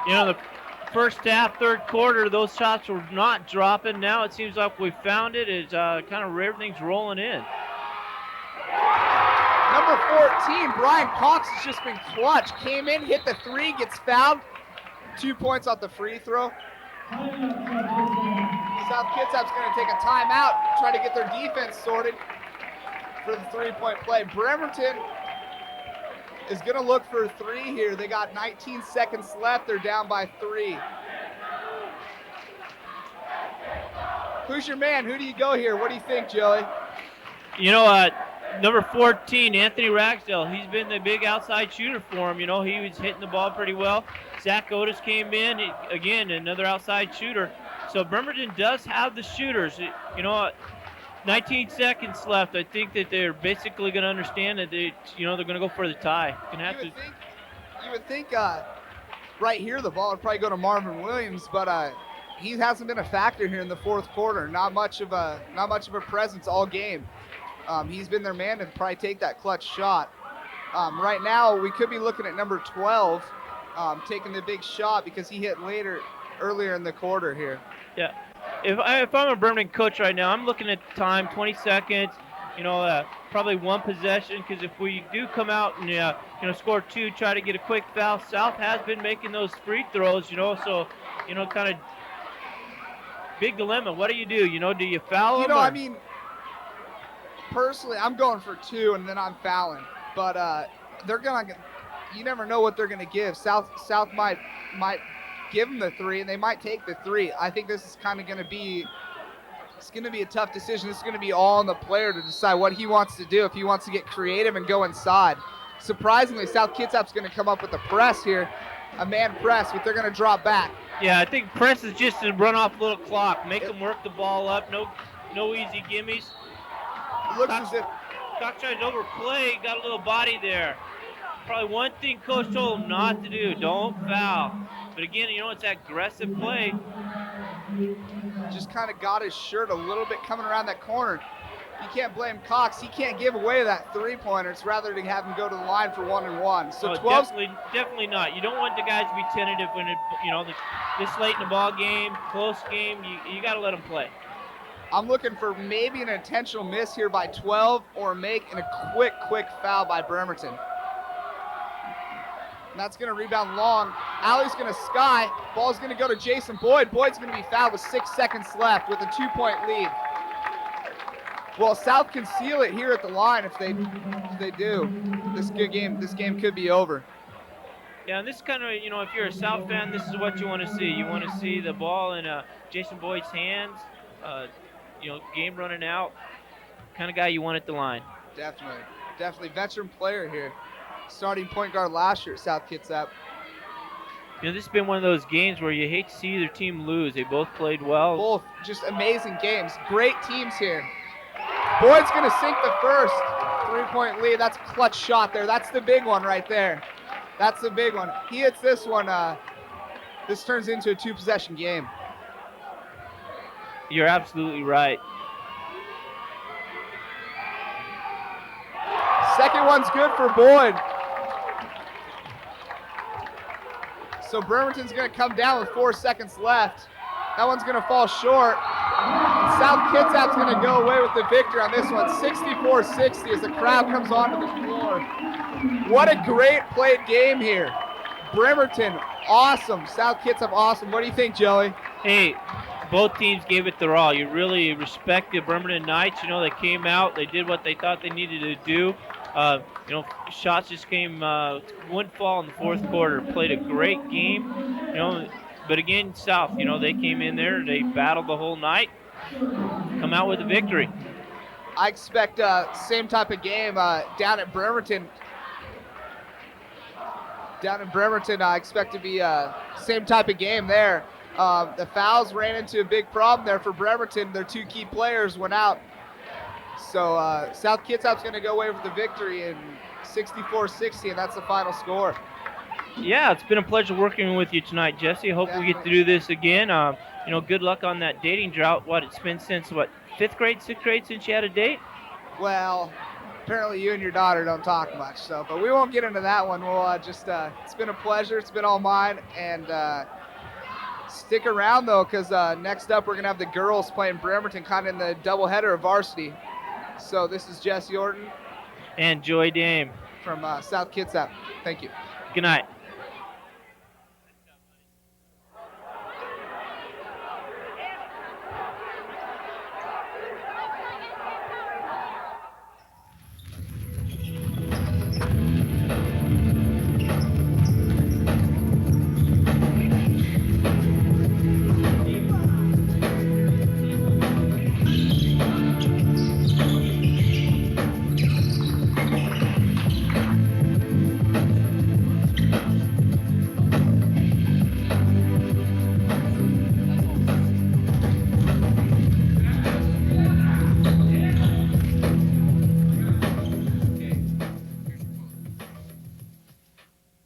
A: You know, the first half, third quarter, those shots were not dropping. Now it seems like we found it. It's kind of everything's rolling in.
B: Number 14, Brian Cox has just been clutch. Came in, hit the three, gets fouled. 2 points off the free throw. South Kitsap's going to take a timeout, try to get their defense sorted for the 3-point play. Bremerton is going to look for a 3 here. They got 19 seconds left. They're down by 3. Who's your man? Who do you go here? What do you think, Joey?
A: You know, number 14, Anthony Ragsdale, he's been the big outside shooter for him. You know, he was hitting the ball pretty well. Zach Otis came in, again, another outside shooter. So Bremerton does have the shooters. You know, 19 seconds left. I think that they're basically going to understand that they're going to go for the tie.
B: You would think right here the ball would probably go to Marvin Williams, but he hasn't been a factor here in the fourth quarter. Not much of a presence all game. He's been their man to probably take that clutch shot. Right now we could be looking at number 12 taking the big shot because he hit earlier in the quarter here.
A: Yeah. If I'm a Bremerton coach right now, I'm looking at the time, 20 seconds, probably one possession, because if we do come out and, score 2, try to get a quick foul, South has been making those free throws, so, kind of big dilemma. What do? Do you foul them?
B: I mean, personally, I'm going for 2 and then I'm fouling, but they're going to, you never know what they're going to give. South might give them the 3 and they might take the 3. I think this is kind of going to be a tough decision. This is going to be all on the player to decide what he wants to do, if he wants to get creative and go inside. Surprisingly, South Kitsap's going to come up with a press here, a man press, but they're going to drop back.
A: Yeah, I think press is just to run off a little clock, make them work the ball up, no easy gimmies.
B: It looks as if
A: Cox tries to overplay, got a little body there. Probably one thing coach told him not to do, don't foul. But again, it's that aggressive play.
B: Just kind of got his shirt a little bit coming around that corner. You can't blame Cox. He can't give away that three-pointer. It's rather to have him go to the line for 1-and-1. So 12.
A: Definitely not. You don't want the guys to be tentative when this late in the ball game, close game. You got to let them play.
B: I'm looking for maybe an intentional miss here by 12 or making a quick foul by Bremerton. And that's going to rebound long. Alley's going to sky. Ball's going to go to Jason Boyd. Boyd's going to be fouled with 6 seconds left with a 2-point lead. Well, South can seal it here at the line if they do. This game could be over.
A: Yeah, and this kind of, if you're a South fan, this is what you want to see. You want to see the ball in Jason Boyd's hands, game running out, kind of guy you want at the line.
B: Definitely veteran player here. Starting point guard last year at South Kitsap.
A: This has been one of those games where you hate to see either team lose. They both played well.
B: Both just amazing games. Great teams here. Boyd's going to sink the first 3-point lead. That's a clutch shot there. That's the big one right there. That's the big one. He hits this one. This turns into a 2-possession game.
A: You're absolutely right.
B: Second one's good for Boyd. So Bremerton's going to come down with 4 seconds left. That one's going to fall short. South Kitsap's going to go away with the victory on this one, 64-60 as the crowd comes onto the floor. What a great played game here. Bremerton, awesome. South Kitsap, awesome. What do you think, Joey?
A: Hey, both teams gave it their all. You really respect the Bremerton Knights. They came out, they did what they thought they needed to do. Shots just wouldn't fall in the fourth quarter. Played a great game. But again, South, they came in there, they battled the whole night, come out with a victory.
B: I expect same type of game down at Bremerton. Down in Bremerton, I expect to be same type of game there. The fouls ran into a big problem there for Bremerton. Their 2 key players went out. So South Kitsap's going to go away with the victory in 64-60, and that's the final score.
A: Yeah, it's been a pleasure working with you tonight, Jesse. Hope we get to do this again. Good luck on that dating drought. It's been since, 5th grade, 6th grade since you had a date?
B: Well, apparently you and your daughter don't talk much, but we won't get into that one. We'll it's been a pleasure. It's been all mine. And stick around, though, because next up we're going to have the girls playing Bremerton kind of in the doubleheader of varsity. So this is Jesse Orton.
A: And Joy Dame.
B: From South Kitsap. Thank you.
A: Good night.